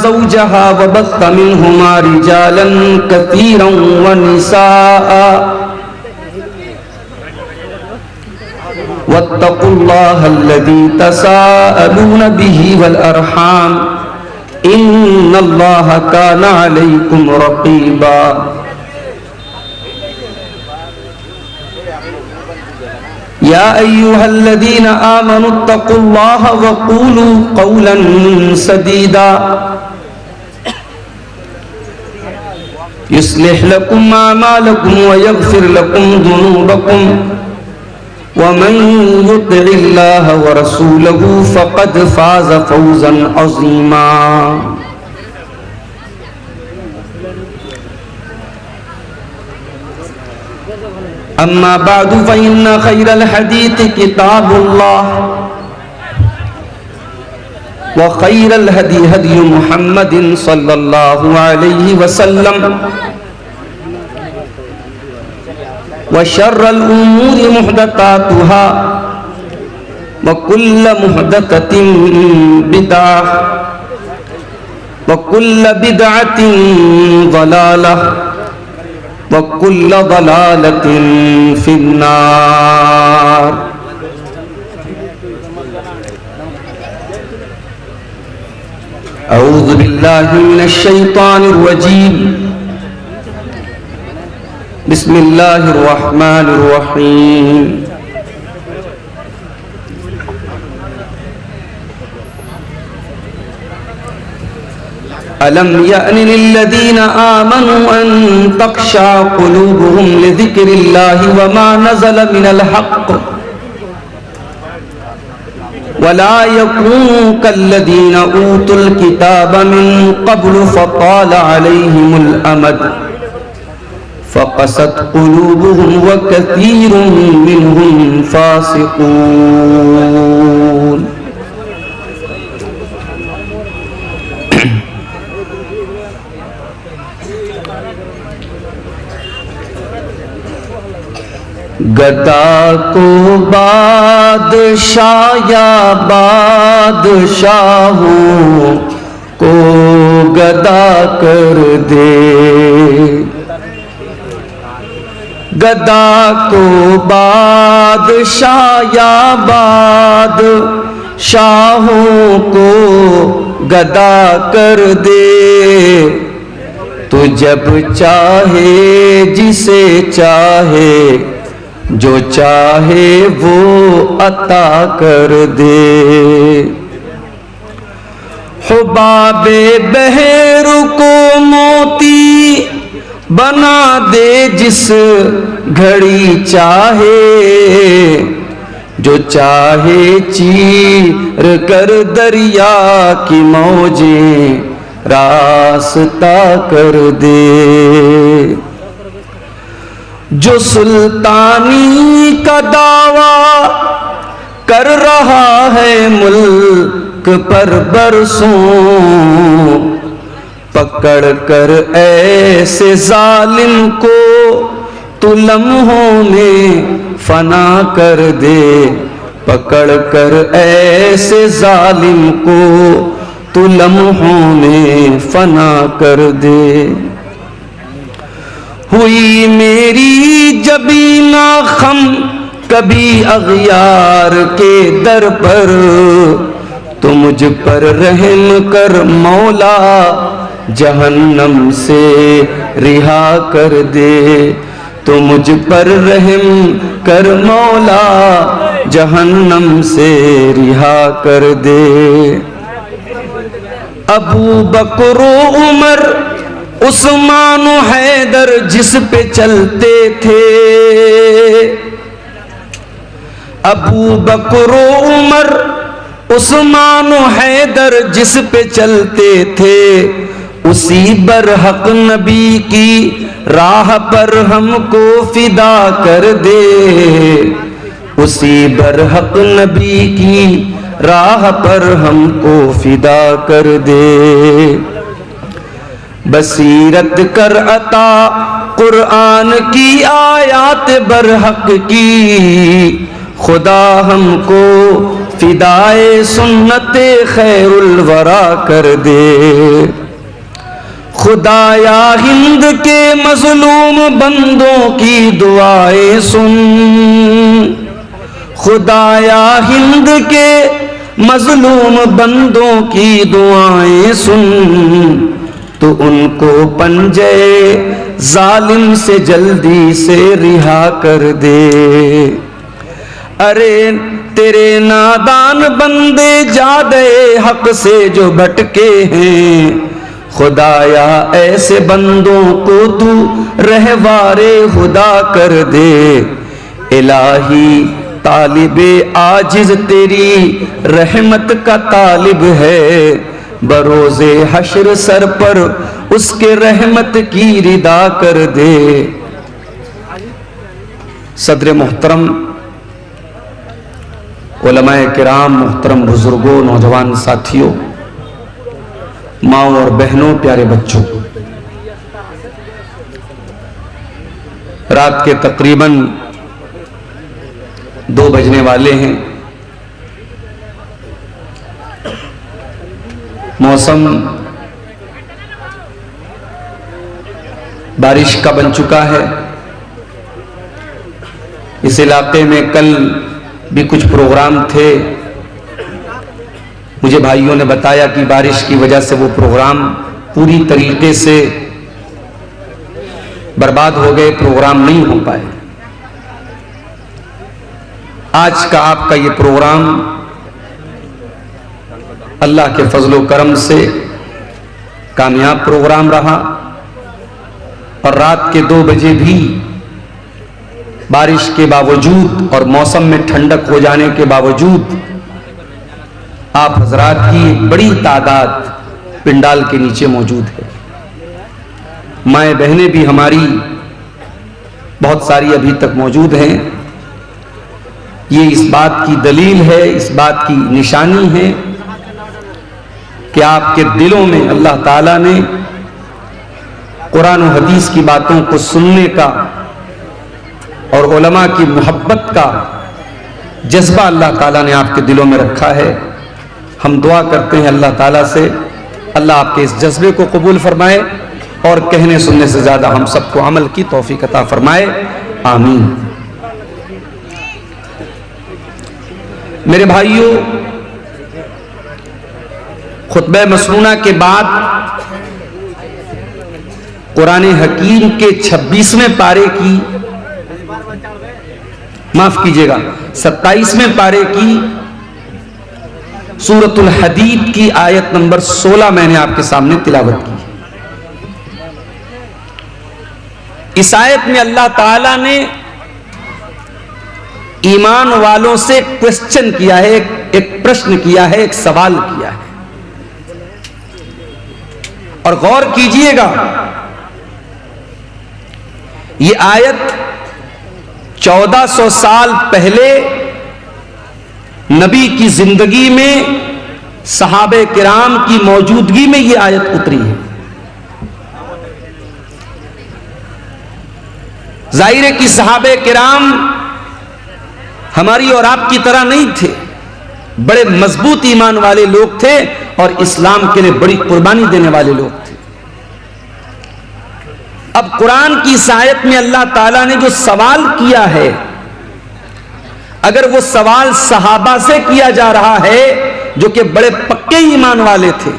ज़ौजहा व बस्स मिनहुमा रिजालन कसीरन व निसाअ वत्तकुल्लाहल्लज़ी तसाअलून बिही वल अरहाम इन्नल्लाहा काना अलैकुम रक़ीबा। या अय्युहल्लज़ीना आमनुत्तकुल्लाहा वक़ूलू क़ौलन सदीदा युस्लिह लकुम अमालकुम व यग़फिर लकुम ज़ुनूबकुम व मन युतिइल्लाह व रसूलहु फ़क़द फ़ाज़ फ़ौज़न अज़ीमा। अम्मा बादु फ़इन्ना खैरल हदीस किताबुल्लाह व खैरल हदी हदी मुहम्मदिन सल्लल्लाहु अलैहि वसल्लम व शर्रल उमूरि मुहदसातुहा व कुल्ल मुहदसतिन बिदअह व कुल्ल बिदअतिन ज़लालह वकुल्ल ज़लालतिन फिन्नार। अऊज़ु बिल्लाहि मिनश शैतानिर रजीम। बिस्मिल्लाहिर रहमानिर रहीम। अलम यअनि लिल्लज़ीना आमनू अन तख़शा क़ुलूबुहुम लिज़िक्रिल्लाहि वमा नज़ल मिनल हक़्क़ वला यकूनू कल्लज़ीना ऊतुल किताब मिन क़ब्लु फ़ताल अलैहिमुल अमद फ़क़सत क़ुलूबुहुम व कसीरुम मिनहुम फ़ासिक़ून। गदा को बादशाह या बादशाहों को गदा कर दे, गदा को बादशाह या बादशाहों को गदा कर दे। तो जब चाहे जिसे चाहे जो चाहे वो अता कर दे। हुबाबे बहर को मोती बना दे जिस घड़ी चाहे, जो चाहे चीर कर दरिया की मौजें रास्ता कर दे। जो सुल्तानी का दावा कर रहा है मुल्क पर बरसों, पकड़ कर ऐसे जालिम को तू लम्हों में फना कर दे। पकड़ कर ऐसे जालिम को तू लम्हों में फना कर दे। हुई मेरी जबीना खम कभी अग़यार के दर पर, तो मुझ पर रहम कर मौला जहन्नम से रिहा कर दे। तो मुझ पर रहम कर मौला जहन्नम से रिहा कर दे। अबू बकर उमर उस्मान हैदर जिस पे चलते थे, अबू बकर उमर उस्मान हैदर जिस पे चलते थे, उसी बरहक नबी की राह पर हमको फिदा कर दे। उसी बरहक नबी की राह पर हमको फिदा कर दे। बसीरत कर अता कुरान की आयात बरहक की, खुदा हमको फिदाए सुन्नते खैरुल वरा कर दे। खुदाया हिंद के मजलूम बंदों की दुआएं सुन, खुदाया हिंद के मजलूम बंदों की दुआएं सुन, तो उनको पंजे जालिम से जल्दी से रिहा कर दे। अरे तेरे नादान बंदे जादे हक से जो भटके हैं, खुदाया ऐसे बंदों को तू रहवारे खुदा कर दे। इलाही तालिबे आजिज तेरी रहमत का तालिब है, बरोज़े हश्र सर पर उसके रहमत की रिदा कर दे। सदर मोहतरम, उलमाए किराम, मोहतरम बुजुर्गों, नौजवान साथियों, माओ और बहनों, प्यारे बच्चों, रात के तकरीबन 2 बजने वाले हैं। मौसम बारिश का बन चुका है। इस इलाके में कल भी कुछ प्रोग्राम थे। मुझे भाइयों ने बताया कि बारिश की वजह से वो प्रोग्राम पूरी तरीके से बर्बाद हो गए, प्रोग्राम नहीं हो पाए। आज का आपका ये प्रोग्राम अल्लाह के फजलो करम से कामयाब प्रोग्राम रहा और रात के 2 बजे भी बारिश के बावजूद और मौसम में ठंडक हो जाने के बावजूद आप हजरात की बड़ी तादाद पिंडाल के नीचे मौजूद है। माए बहनें भी हमारी बहुत सारी अभी तक मौजूद हैं। ये इस बात की दलील है, इस बात की निशानी है कि आपके दिलों में अल्लाह ताला ने कुरान और हदीस की बातों को सुनने का और उलमा की मोहब्बत का जज्बा अल्लाह ताला ने आपके दिलों में रखा है। हम दुआ करते हैं अल्लाह ताला से, अल्लाह आपके इस जज्बे को कबूल फरमाए और कहने सुनने से ज्यादा हम सबको अमल की तौफीक अता फरमाए, आमीन। मेरे भाइयों, खुतबे मसनूना के बाद कुरान हकीम के 26वें पारे की, माफ कीजिएगा 27वें पारे की सूरतुल हदीद की आयत नंबर 16 मैंने आपके सामने तिलावत की। इस आयत में अल्लाह ताला ने ईमान वालों से क्वेश्चन किया है, एक प्रश्न किया है, एक सवाल किया है। और गौर कीजिएगा, ये आयत 1400 साल पहले नबी की जिंदगी में सहाबे किराम की मौजूदगी में ये आयत उतरी है। जाहिर है कि सहाबे किराम हमारी और आपकी तरह नहीं थे, बड़े मजबूत ईमान वाले लोग थे और इस्लाम के लिए बड़ी कुर्बानी देने वाले लोग थे। अब कुरान की इस आयत में अल्लाह ताला ने जो सवाल किया है, अगर वो सवाल सहाबा से किया जा रहा है जो कि बड़े पक्के ईमान वाले थे,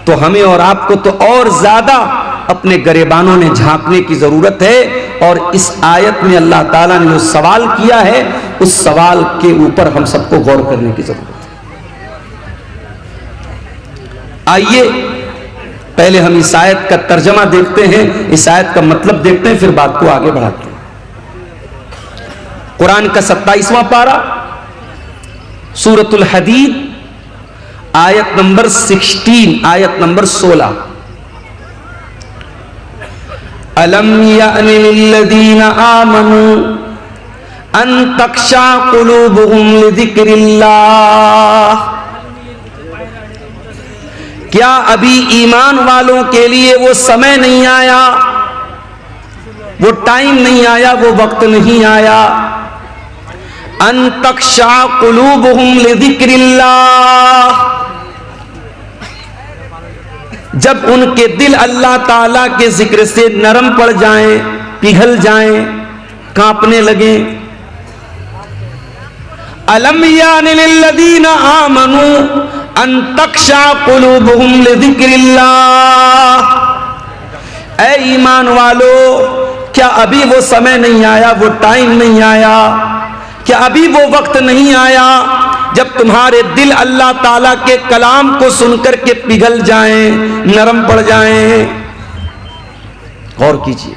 तो हमें और आपको तो और ज्यादा अपने गरेबानों ने झांकने की जरूरत है। और इस आयत में अल्लाह ताला ने जो सवाल किया है, उस सवाल के ऊपर हम सबको गौर करने की जरूरत है। आइए पहले हम इस आयत का तर्जमा देखते हैं, इस आयत का मतलब देखते हैं, फिर बात को आगे बढ़ाते हैं। कुरान का 27वां पारा सूरतुल हदीद आयत नंबर 16, आयत नंबर 16। अलम यानि लिल्लज़ीना आमनू अन तख्शा कुलूबुहुम लिज़िक्रिल्लाह। क्या अभी ईमान वालों के लिए वो समय नहीं आया, वो टाइम नहीं आया, वो वक्त नहीं आया, अन तख्शा कुलूबुहुम लिज़िक्रिल्लाह, जब उनके दिल अल्लाह ताला के जिक्र से नरम पड़ जाएं, पिघल जाएं, कांपने लगे। अलम यानि लिल्लज़ीना आमनू अन तख्शा कुलूबुहुम लिज़िक्रिल्लाह, ऐ ईमान वालो, क्या अभी वो समय नहीं आया, वो टाइम नहीं आया, क्या अभी वो वक्त नहीं आया जब तुम्हारे दिल अल्लाह ताला के कलाम को सुनकर के पिघल जाएं, नरम पड़ जाएं? गौर कीजिए,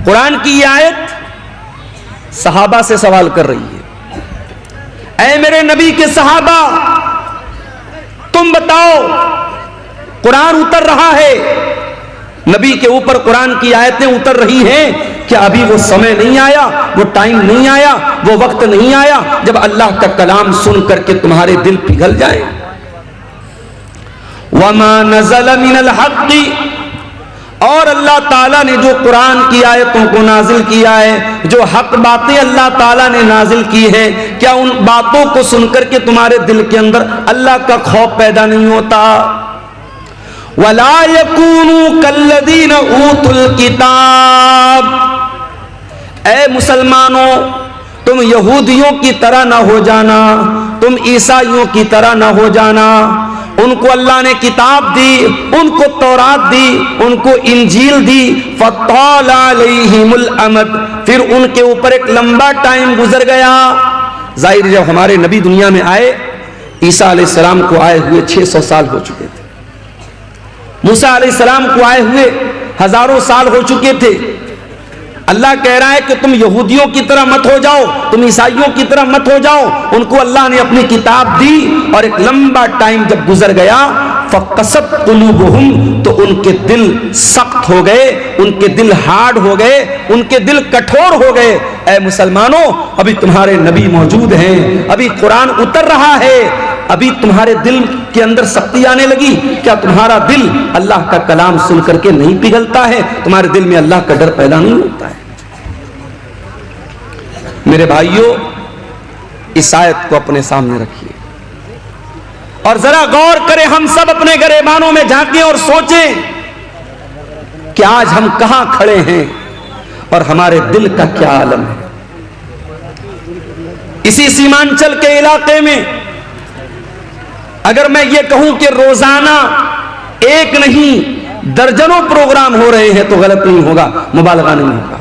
कुरान की ये आयत सहाबा से सवाल कर रही है, ऐ मेरे नबी के सहाबा, तुम बताओ, कुरान उतर रहा है, नबी के ऊपर कुरान की आयतें उतर रही हैं, क्या अभी वो समय नहीं आया, वो टाइम नहीं आया, वो वक्त नहीं आया जब अल्लाह का कलाम सुन करके तुम्हारे दिल पिघल जाए? वमा नज़ल मिनल हक़्क़ि, और अल्लाह ताला ने जो कुरान की आयतों को नाजिल किया है, जो हक बातें अल्लाह ताला ने नाजिल की है, क्या उन बातों को सुनकर के तुम्हारे दिल के अंदर अल्लाह का खौफ पैदा नहीं होता? वला यकूनू कल्लदीना ऊतुल किताब, ऐ मुसलमानों, तुम यहूदियों की तरह ना हो जाना, तुम ईसाइयों की तरह ना हो जाना। उनको अल्लाह ने किताब दी, उनको तौरात दी, उनको इंजील दी, फताल अलैहिमुल अमद, फिर उनके ऊपर एक लंबा टाइम गुजर गया। जाहिर जब हमारे नबी दुनिया में आए, ईसा अलैहिस्सलाम को आए हुए 600 साल हो चुके थे, मूसा अलैहिस्सलाम को आए हुए हजारों साल हो चुके थे। अल्लाह कह रहा है कि तुम यहूदियों की तरह मत हो जाओ, तुम ईसाइयों की तरह मत हो जाओ। उनको अल्लाह ने अपनी किताब दी और एक लंबा टाइम जब गुजर गया, फ़क़सत क़ुलूबुहुम, तो उनके दिल सख्त हो गए, उनके दिल हार्ड हो गए, उनके दिल कठोर हो गए। ऐ मुसलमानों, अभी तुम्हारे नबी मौजूद हैं, अभी कुरान उतर रहा है, अभी तुम्हारे दिल के अंदर सख्ती आने लगी, क्या तुम्हारा दिल अल्लाह का कलाम सुन करके नहीं पिघलता है? तुम्हारे दिल में अल्लाह का डर पैदा नहीं होता है? मेरे भाइयों, इस आयत को अपने सामने रखिए और जरा गौर करें, हम सब अपने गिरेबानों में झांकें और सोचें कि आज हम कहां खड़े हैं और हमारे दिल का क्या आलम है। इसी सीमांचल के इलाके में अगर मैं ये कहूं कि रोजाना एक नहीं दर्जनों प्रोग्राम हो रहे हैं तो गलत नहीं होगा, मुबालगा नहीं होगा।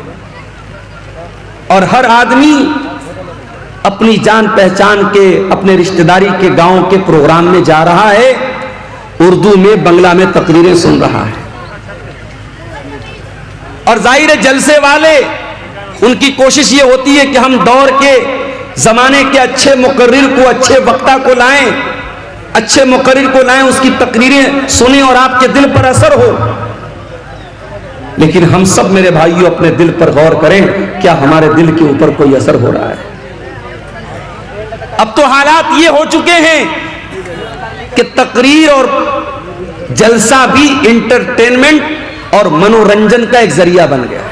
और हर आदमी अपनी जान पहचान के, अपने रिश्तेदारी के गांव के प्रोग्राम में जा रहा है, उर्दू में, बंगला में तकरीरें सुन रहा है। और जाहिर जलसे वाले, उनकी कोशिश ये होती है कि हम दौर के जमाने के अच्छे मुकर्रिर को, अच्छे वक्ता को लाएं, अच्छे मुकर्रिर को लाएं, उसकी तकरीरें सुने और आपके दिल पर असर हो। लेकिन हम सब मेरे भाइयों अपने दिल पर गौर करें, क्या हमारे दिल के ऊपर कोई असर हो रहा है? अब तो हालात ये हो चुके हैं कि तकरीर और जलसा भी इंटरटेनमेंट और मनोरंजन का एक जरिया बन गया है।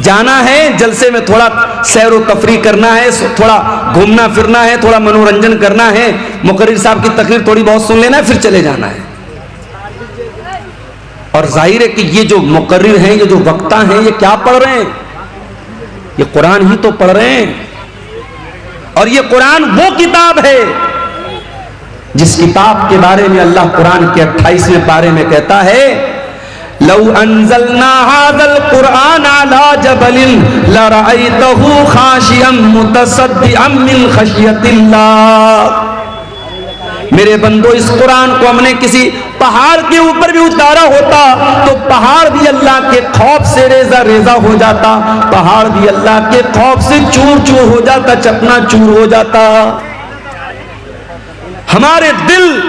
जाना है जलसे में, थोड़ा सैर व तफरीह करना है, थोड़ा घूमना फिरना है, थोड़ा मनोरंजन करना है, मुकर्रिर साहब की तकरीर थोड़ी बहुत सुन लेना है, फिर चले जाना है। और जाहिर है कि ये जो मुकर्रिर हैं, ये जो वक्ता हैं, ये क्या पढ़ रहे हैं? ये कुरान ही तो पढ़ रहे हैं। और ये कुरान वो किताब है जिस किताब के बारे में अल्लाह कुरान के 28वें पारे में कहता है, लौ अंज़लना हाज़ल कुरआन अला जबलिन लरअयतहु खाशियम मुतसद्दिअम मिन खशियतिल्लाह। मेरे बंदो, इस कुरान को हमने किसी पहाड़ के ऊपर भी उतारा होता तो पहाड़ भी अल्लाह के खौफ से रेजा रेजा हो जाता, पहाड़ भी अल्लाह के खौफ से चूर चूर हो जाता, चकना चूर हो जाता। हमारे दिल,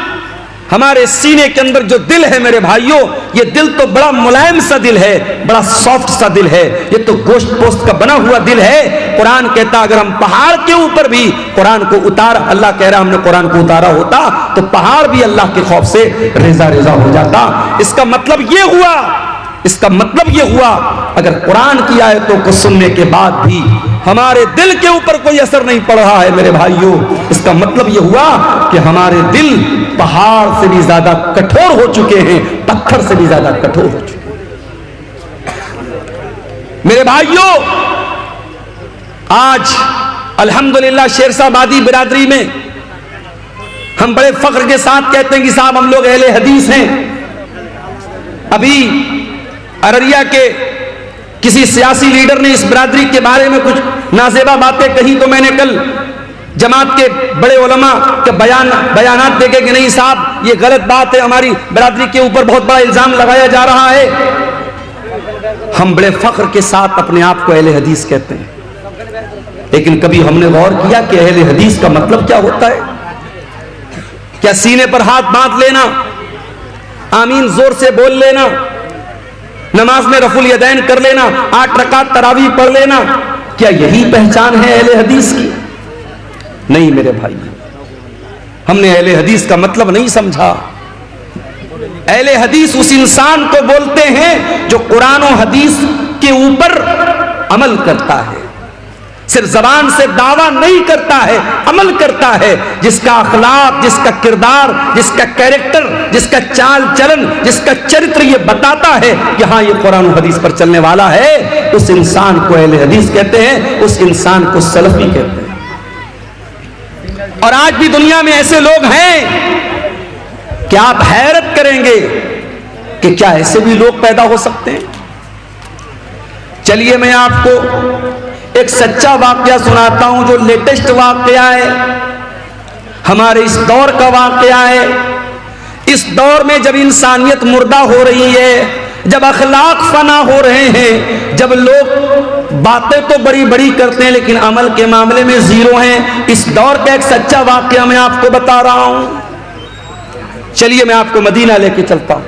हमारे सीने के अंदर जो दिल है मेरे भाइयों, ये दिल तो बड़ा मुलायम सा दिल है, बड़ा सॉफ्ट सा दिल है, ये तो गोश्त पोस्ट का बना हुआ दिल है। कुरान कहता अगर हम पहाड़ के ऊपर भी कुरान को उतारा, अल्लाह कह रहा हमने कुरान को उतारा होता तो पहाड़ भी अल्लाह के खौफ से रेजा रेजा हो जाता। इसका मतलब ये हुआ, इसका मतलब ये हुआ, अगर कुरान की आयतों को सुनने के बाद भी हमारे दिल के ऊपर कोई असर नहीं पड़ रहा है मेरे भाइयों। इसका मतलब यह हुआ कि हमारे दिल पहाड़ से भी ज्यादा कठोर हो चुके हैं, पत्थर से भी ज्यादा कठोर हो चुके हैं मेरे भाइयों। आज अल्हम्दुलिल्लाह शेरशाहबादी बिरादरी में हम बड़े फख्र के साथ कहते हैं कि साहब हम लोग अहले हदीस हैं। अभी अररिया के किसी सियासी लीडर ने इस बिरादरी के बारे में कुछ नाजेबा बातें कही, तो मैंने कल जमात के बड़े उलमा के बयानात देखे कि नहीं साहब ये गलत बात है, हमारी बिरादरी के ऊपर बहुत बड़ा इल्जाम लगाया जा रहा है। हम बड़े फख्र के साथ अपने आप को अहले हदीस कहते हैं, लेकिन कभी हमने गौर किया कि अहले हदीस का मतलब क्या होता है? क्या सीने पर हाथ बांध लेना, आमीन जोर से बोल लेना, नमाज में रफुल यदैन कर लेना, 8 रकात तरावीह पढ़ लेना, क्या यही पहचान है अहले हदीस की? नहीं मेरे भाई, हमने अहले हदीस का मतलब नहीं समझा। अहले हदीस उस इंसान को बोलते हैं जो कुरान और हदीस के ऊपर अमल करता है, सिर्फ जबान से दावा नहीं करता है, अमल करता है, जिसका अखलाक, जिसका किरदार, जिसका कैरेक्टर, जिसका चाल चलन, जिसका चरित्र ये बताता है कि हाँ ये कुरान और हदीस पर चलने वाला है, उस इंसान को अहले हदीस कहते हैं, उस इंसान को सलफी कहते हैं। और आज भी दुनिया में ऐसे लोग हैं कि आप हैरत करेंगे कि क्या ऐसे भी लोग पैदा हो सकते हैं। चलिए मैं आपको एक सच्चा वाकया सुनाता हूं, जो लेटेस्ट वाकया है, हमारे इस दौर का वाकया है। इस दौर में जब इंसानियत मुर्दा हो रही है, जब अखलाक फना हो रहे हैं, जब लोग बातें तो बड़ी बड़ी करते हैं लेकिन अमल के मामले में जीरो हैं, इस दौर का एक सच्चा वाकया मैं आपको बता रहा हूं। चलिए मैं आपको मदीना लेके चलता हूं।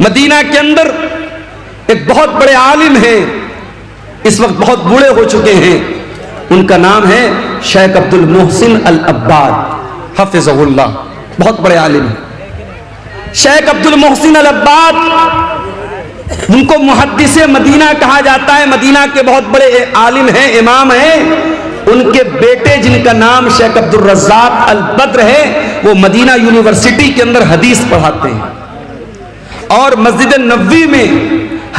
मदीना के अंदर एक बहुत बड़े आलिम हैं, इस वक्त बहुत बूढ़े हो चुके हैं, उनका नाम है शेख अब्दुल मोहसिन अल अब्बाद हफिज़हुल्लाह, बहुत बड़े आलिम हैं शेख अब्दुल मोहसिन अल अब्बाद। उनको मुहद्दिसे मदीना कहा जाता है, मदीना के बहुत बड़े आलिम हैं, इमाम हैं। उनके बेटे जिनका नाम शेख अब्दुल रज़्ज़ाक अल बद्र है, वो मदीना यूनिवर्सिटी के अंदर हदीस पढ़ाते हैं और मस्जिद नबवी में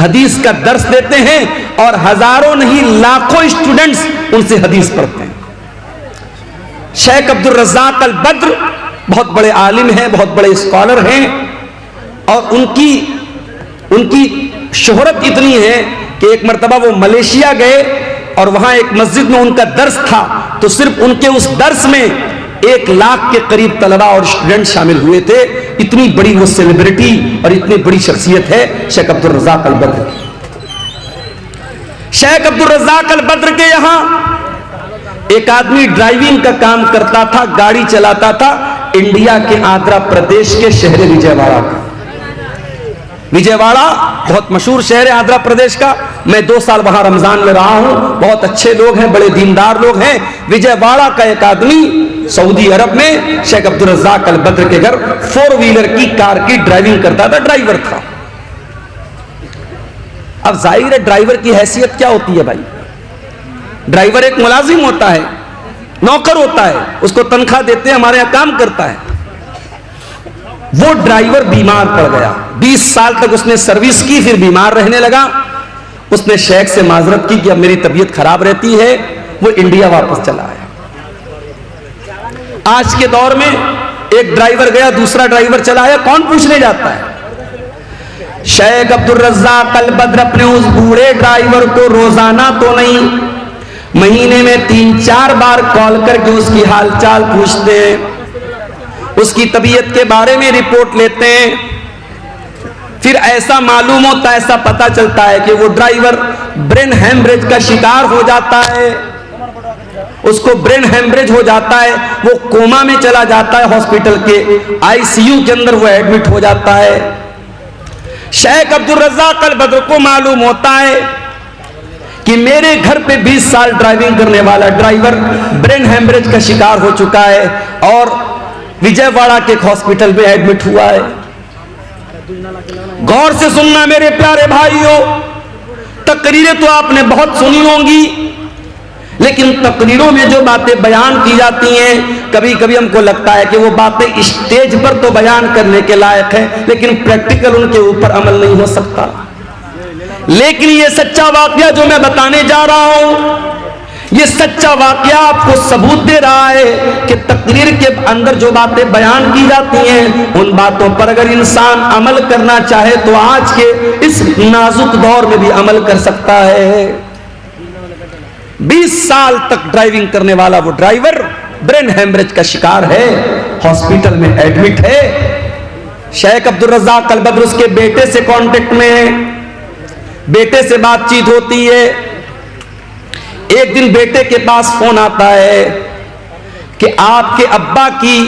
हदीस का दर्स देते हैं, और हजारों नहीं लाखों स्टूडेंट्स उनसे हदीस पढ़ते हैं। शेख अब्दुल रज़्ज़ाक अल बद्र बहुत बड़े आलिम हैं, बहुत बड़े स्कॉलर हैं, और उनकी शोहरत इतनी है कि एक मरतबा वो मलेशिया गए और वहां एक मस्जिद में उनका दर्स था, तो सिर्फ उनके उस दर्स में 1 लाख के करीब तलबा और स्टूडेंट शामिल हुए थे। इतनी बड़ी वो सेलिब्रिटी और इतनी बड़ी शख्सियत है शेख अब्दुल रज़्ज़ाक अल बद्र की। शेख अब्दुल रज़्ज़ाक अल बद्र के यहां एक आदमी ड्राइविंग का काम करता था, गाड़ी चलाता था, इंडिया के आंध्र प्रदेश के शहर विजयवाड़ा का। विजयवाड़ा बहुत मशहूर शहर है आंध्र प्रदेश का। मैं 2 साल वहां रमजान में रहा हूं, बहुत अच्छे लोग हैं, बड़े दीनदार लोग हैं। विजयवाड़ा का एक आदमी सऊदी अरब में शेख अब्दुल रज़्ज़ाक अल बद्र के घर 4 व्हीलर की कार की ड्राइविंग करता था, ड्राइवर था। अब जाहिर है ड्राइवर की हैसियत क्या होती है भाई, ड्राइवर एक मुलाजिम होता है, नौकर होता है, उसको तनख्वाह देते हैं, हमारे यहां काम करता है। वो ड्राइवर बीमार पड़ गया, 20 साल तक उसने सर्विस की, फिर बीमार रहने लगा। उसने शेख से माजरत की कि अब मेरी तबीयत खराब रहती है, वो इंडिया वापस चला आया। आज के दौर में एक ड्राइवर गया, दूसरा ड्राइवर चला आया, कौन पूछने जाता है? शेख अब्दुल रज़्ज़ाक अल बद्र अपने उस बूढ़े ड्राइवर को रोजाना तो नहीं, महीने में 3-4 बार कॉल करके उसकी हालचाल पूछते हैं, उसकी तबीयत के बारे में रिपोर्ट लेते हैं। फिर ऐसा मालूम होता है, ऐसा पता चलता है कि वो ड्राइवर ब्रेन हेमरेज का शिकार हो जाता है, उसको ब्रेन हेमरेज हो जाता है, वो कोमा में चला जाता है, हॉस्पिटल के आईसीयू के अंदर वो एडमिट हो जाता है। शेख अब्दुल रज़्ज़ाक अल बद्र को मालूम होता है कि मेरे घर पे 20 साल ड्राइविंग करने वाला ड्राइवर ब्रेन हेमरेज का शिकार हो चुका है और विजयवाड़ा के एक हॉस्पिटल में एडमिट हुआ है। गौर से सुनना मेरे प्यारे भाइयों, तकरीरें तो आपने बहुत सुनी होंगी, लेकिन तकरीरों में जो बातें बयान की जाती हैं, कभी कभी हमको लगता है कि वो बातें स्टेज पर तो बयान करने के लायक है, लेकिन प्रैक्टिकल उनके ऊपर अमल नहीं हो सकता। लेकिन ये सच्चा वाकया जो मैं बताने जा रहा हूं, ये सच्चा वाकया आपको सबूत दे रहा है कि तकरीर के अंदर जो बातें बयान की जाती हैं, उन बातों पर अगर इंसान अमल करना चाहे तो आज के इस नाजुक दौर में भी अमल कर सकता है। 20 साल तक ड्राइविंग करने वाला वो ड्राइवर ब्रेन हेमरेज का शिकार है, हॉस्पिटल में एडमिट है। शेख अब्दुल रज़्ज़ाक अल बद्र उसके बेटे से कांटेक्ट में है, बेटे से बातचीत होती है। एक दिन बेटे के पास फोन आता है कि आपके अब्बा की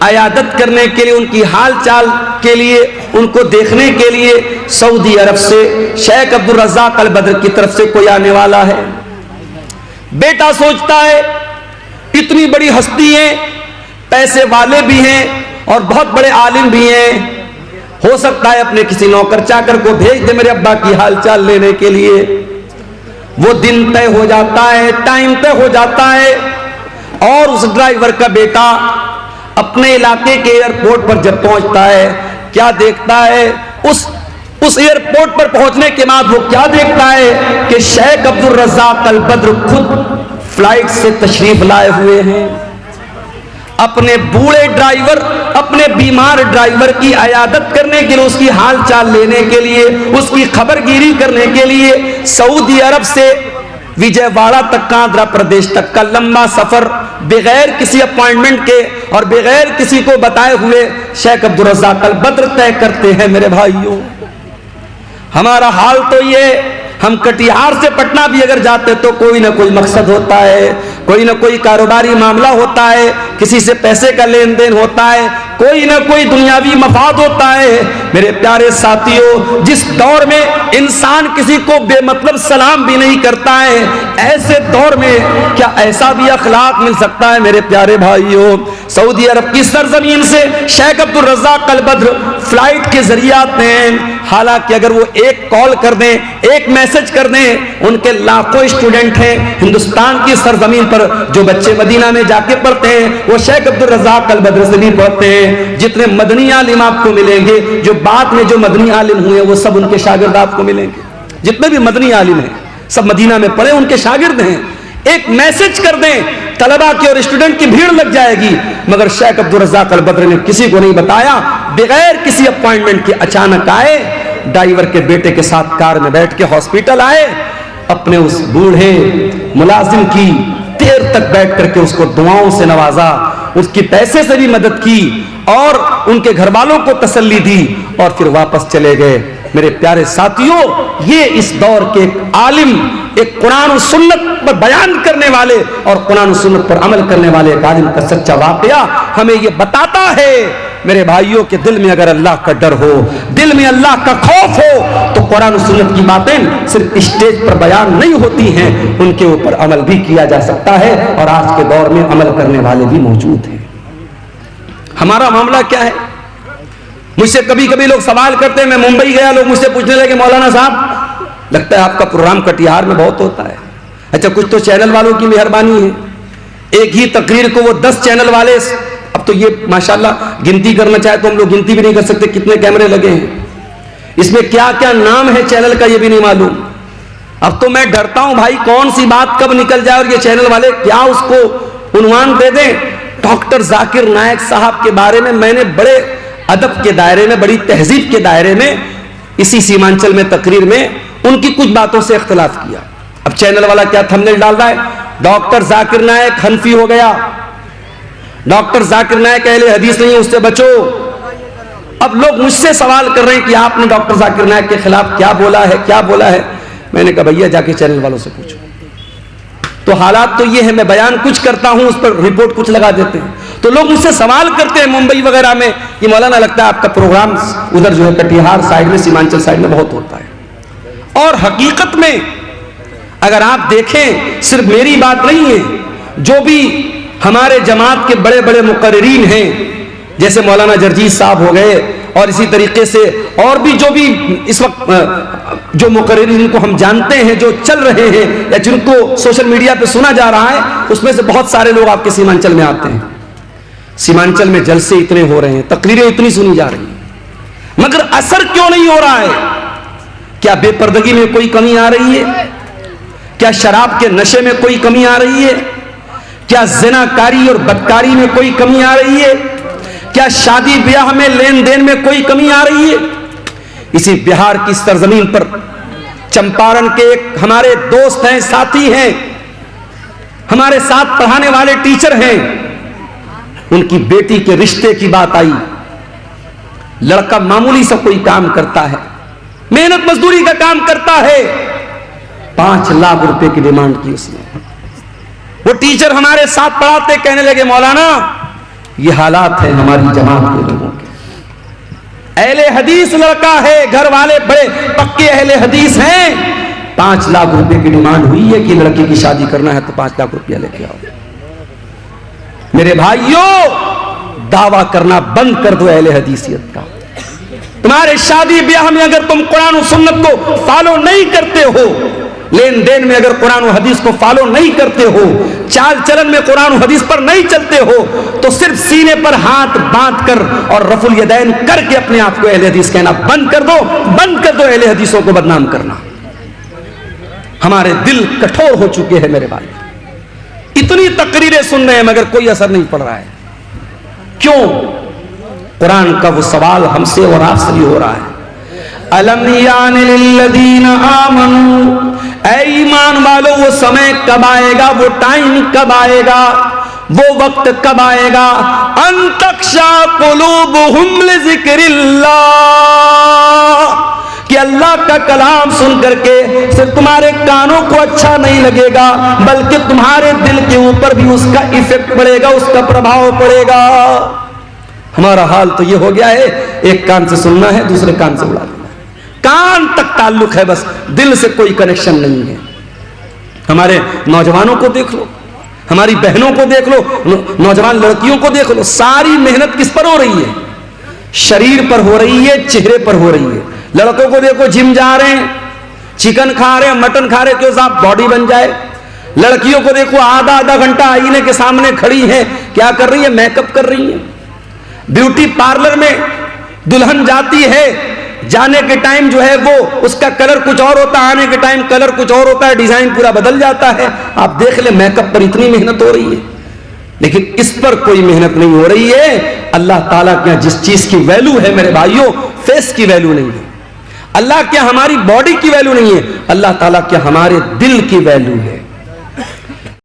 अयादत करने के लिए, उनकी हाल चाल के लिए, उनको देखने के लिए सऊदी अरब से शेख अब्दुल रज़्ज़ाक अल बद्र की तरफ से कोई आने वाला है। बेटा सोचता है इतनी बड़ी हस्ती है, पैसे वाले भी हैं और बहुत बड़े आलिम भी हैं, हो सकता है अपने किसी नौकर चाकर को भेज दे मेरे अब्बा की हालचाल लेने के लिए। वो दिन तय हो जाता है, टाइम तय हो जाता है, और उस ड्राइवर का बेटा अपने इलाके के एयरपोर्ट पर जब पहुंचता है, क्या देखता है, उस एयरपोर्ट पर पहुंचने के बाद वो क्या देखता है कि शेख अब्दुल रज़्ज़ाक अल बद्र खुद फ्लाइट से तशरीफ लाए हुए हैं। अपने बूढ़े ड्राइवर, अपने बीमार ड्राइवर की अयादत करने के लिए, उसकी हाल चाल लेने के लिए, उसकी खबरगिरी करने के लिए सऊदी अरब से विजयवाड़ा तक का, आंध्र प्रदेश तक का लंबा सफर बगैर किसी अपॉइंटमेंट के और बगैर किसी को बताए हुए शेख अब्दुल रज़्ज़ाक अल बद्र तय करते हैं। मेरे भाइयों, हमारा हाल तो ये, हम कटिहार से पटना भी अगर जाते तो कोई ना कोई मकसद होता है, कोई ना कोई कारोबारी मामला होता है, किसी से पैसे का लेन देन होता है, कोई ना कोई दुनियावी मफाद होता है। मेरे प्यारे साथियों, जिस दौर में इंसान किसी को बेमतलब सलाम भी नहीं करता है, ऐसे दौर में क्या ऐसा भी अखलाक मिल सकता है? मेरे प्यारे भाइयों, सऊदी अरब की सरजमीन से शेख अब्दुल रज़्ज़ाक अल बद्र फ्लाइट के जरिए आते हैं। हालांकि अगर वो एक कॉल कर दें, एक मैसेज कर दें, उनके लाखों स्टूडेंट हैं हिंदुस्तान की सरजमीन पर, जो बच्चे मदीना में जाके पढ़ते हैं वो शेख अब्दुल रज़्ज़ाक अल बद्र से भी पढ़ते हैं। जितने मदनी आलिम आपको मिलेंगे, जो बाद में जो मदनी आलिम हुए वो सब उनके शागिर्द आपको मिलेंगे। जितने भी मदनी आलिम हैं सब मदीना में पढ़े, उनके शागिर्द हैं। एक मैसेज कर दें, तलबा की और स्टूडेंट की भीड़ लग जाएगी। मगर शेख अब्दुल रज़्ज़ाक अल बद्र ने किसी को नहीं बताया, बगैर किसी अपॉइंटमेंट के अचानक आए, ड्राइवर के बेटे के साथ कार में बैठ के हॉस्पिटल आए, अपने उस बूढ़े मुलाजिम की देर तक बैठ करके उसको दुआओं से नवाजा, उसकी पैसे से भी मदद की और उनके घर वालों को तसल्ली दी और फिर वापस चले गए। मेरे प्यारे साथियों, ये इस दौर के एक आलिम, एक कुरान और सुन्नत पर बयान करने वाले और कुरान और सुन्नत पर अमल करने वाले एक आलिम का सच्चा वाकया हमें ये बताता है मेरे भाइयों के दिल में अगर अल्लाह का डर हो, दिल में अल्लाह का खौफ हो, तो कुरान और सुन्नत की बातें सिर्फ स्टेज पर बयान नहीं होती हैं, उनके ऊपर अमल भी किया जा सकता है। और आज के दौर में अमल करने वाले भी मौजूद हैं। हमारा मामला क्या है? मुझसे कभी कभी लोग सवाल करते हैं, मैं मुंबई गया, लोग मुझसे पूछने लगे मौलाना साहब, लगता है आपका प्रोग्राम कटिहार में बहुत होता है। अच्छा, कुछ तो चैनल वालों की मेहरबानी है, एक ही तकरीर को वो 10 चैनल वाले, अब तो ये माशाल्लाह गिनती करना चाहे तो हम लोग गिनती भी नहीं कर सकते कितने कैमरे लगे हैं, इसमें क्या क्या नाम है चैनल का ये भी नहीं मालूम। अब तो मैं डरता हूं भाई, कौन सी बात कब निकल जाए और ये चैनल वाले क्या उसको उन्वान दे दें। डॉक्टर जाकिर नायक साहब के बारे में मैंने बड़े अदब के दायरे में, बड़ी तहजीब के दायरे में, इसी सीमांचल में तकरीर में उनकी कुछ बातों से इख्तिलाफ किया। अब चैनल वाला क्या थंबनेल डाल रहा है, डॉक्टर जाकिर नायक हनफी हो गया, डॉक्टर जाकिर नायक अहले हदीस नहीं है, उससे बचो। अब लोग मुझसे सवाल कर रहे हैं कि आपने डॉक्टर जाकिर नायक के खिलाफ क्या बोला है, क्या बोला है। मैंने कहा भैया जाके चैनल वालों से पूछो। तो हालात तो ये है, मैं बयान कुछ करता हूं, उस पर रिपोर्ट कुछ लगा देते हैं। तो लोग मुझसे सवाल करते हैं मुंबई वगैरह में कि मौलाना लगता है आपका प्रोग्राम उधर जो है कटिहार साइड में, सीमांचल साइड में बहुत होता है। और हकीकत में अगर आप देखें, सिर्फ मेरी बात नहीं है, जो भी हमारे जमात के बड़े बड़े मुकर्रिरीन हैं, जैसे मौलाना जरजीज साहब हो गए और इसी तरीके से और भी जो भी इस वक्त जो मुकर्रिरीन को हम जानते हैं, जो चल रहे हैं या जिनको सोशल मीडिया पे सुना जा रहा है, उसमें से बहुत सारे लोग आपके सीमांचल में आते हैं। सीमांचल में जलसे इतने हो रहे हैं, तकरीरें इतनी सुनी जा रही हैं, मगर असर क्यों नहीं हो रहा है? क्या बेपर्दगी में कोई कमी आ रही है? क्या शराब के नशे में कोई कमी आ रही है? क्या ज़िनाकारी और बदकारी में कोई कमी आ रही है? क्या शादी ब्याह में लेन देन में कोई कमी आ रही है? इसी बिहार की सरजमीन पर चंपारण के एक हमारे दोस्त हैं, साथी हैं, हमारे साथ पढ़ाने वाले टीचर हैं, उनकी बेटी के रिश्ते की बात आई। लड़का मामूली सा कोई काम करता है, मेहनत मजदूरी का काम करता है, 5 लाख रुपए की डिमांड की उसने। वो टीचर हमारे साथ पढ़ाते कहने लगे, मौलाना ये हालात है हमारी जमात के लोगों के। अहले हदीस लड़का है, घर वाले बड़े पक्के अहले हदीस हैं, 5 लाख रुपए की डिमांड हुई है कि लड़की की शादी करना है तो 5 लाख रुपया लेके आओ। मेरे भाइयों, दावा करना बंद कर दो अहले हदीसियत का। तुम्हारे शादी ब्याह में अगर तुम कुरान और सुन्नत को फॉलो नहीं करते हो, लेन देन में अगर कुरान और हदीस को फॉलो नहीं करते हो, चाल चलन में कुरान और हदीस पर नहीं चलते हो, तो सिर्फ सीने पर हाथ बांध कर और रफुल यदैन करके अपने आप को अहले हदीस कहना बंद कर दो, बंद कर दो अहले हदीसों को बदनाम करना। हमारे दिल कठोर हो चुके हैं मेरे भाई, इतनी तकरीरें सुन रहे हैं मगर कोई असर नहीं पड़ रहा है। क्यों? कुरान का वो सवाल हमसे और आपसे भी हो रहा है, अलम यानि लिल्लज़ीना आमनू, ऐ ईमान वालों वो समय कब आएगा, वो टाइम कब आएगा, वो वक्त कब आएगा, अन तख्शा कुलूबुहुम लिज़िक्रिल्लाह, कि अल्लाह का कलाम सुन करके सिर्फ तुम्हारे कानों को अच्छा नहीं लगेगा, बल्कि तुम्हारे दिल के ऊपर भी उसका इफेक्ट पड़ेगा, उसका प्रभाव पड़ेगा। हमारा हाल तो ये हो गया है, एक कान से सुनना है, दूसरे कान से उड़ा देना, कान तक ताल्लुक है, बस दिल से कोई कनेक्शन नहीं है। हमारे नौजवानों को देख लो, हमारी बहनों को देख लो, नौजवान लड़कियों को देख लो, सारी मेहनत किस पर हो रही है? शरीर पर हो रही है, चेहरे पर हो रही है। लड़कों को देखो, जिम जा रहे हैं, चिकन खा रहे हैं, मटन खा रहे हैं, क्यों साहब बॉडी बन जाए। लड़कियों को देखो, आधा आधा घंटा आईने के सामने खड़ी है, क्या कर रही है? मेकअप कर रही है। ब्यूटी पार्लर में दुल्हन जाती है, जाने के टाइम जो है वो उसका कलर कुछ और होता है, आने के टाइम कलर कुछ और होता है, डिजाइन पूरा बदल जाता है। आप देख ले, मेकअप पर इतनी मेहनत हो रही है, लेकिन इस पर कोई मेहनत नहीं हो रही है। अल्लाह ताला के यहाँ जिस चीज की वैल्यू है मेरे भाइयों, फेस की वैल्यू नहीं है। अल्लाह के यहाँ हमारी बॉडी की वैल्यू नहीं है, अल्लाह ताला के यहाँ हमारे दिल की वैल्यू है।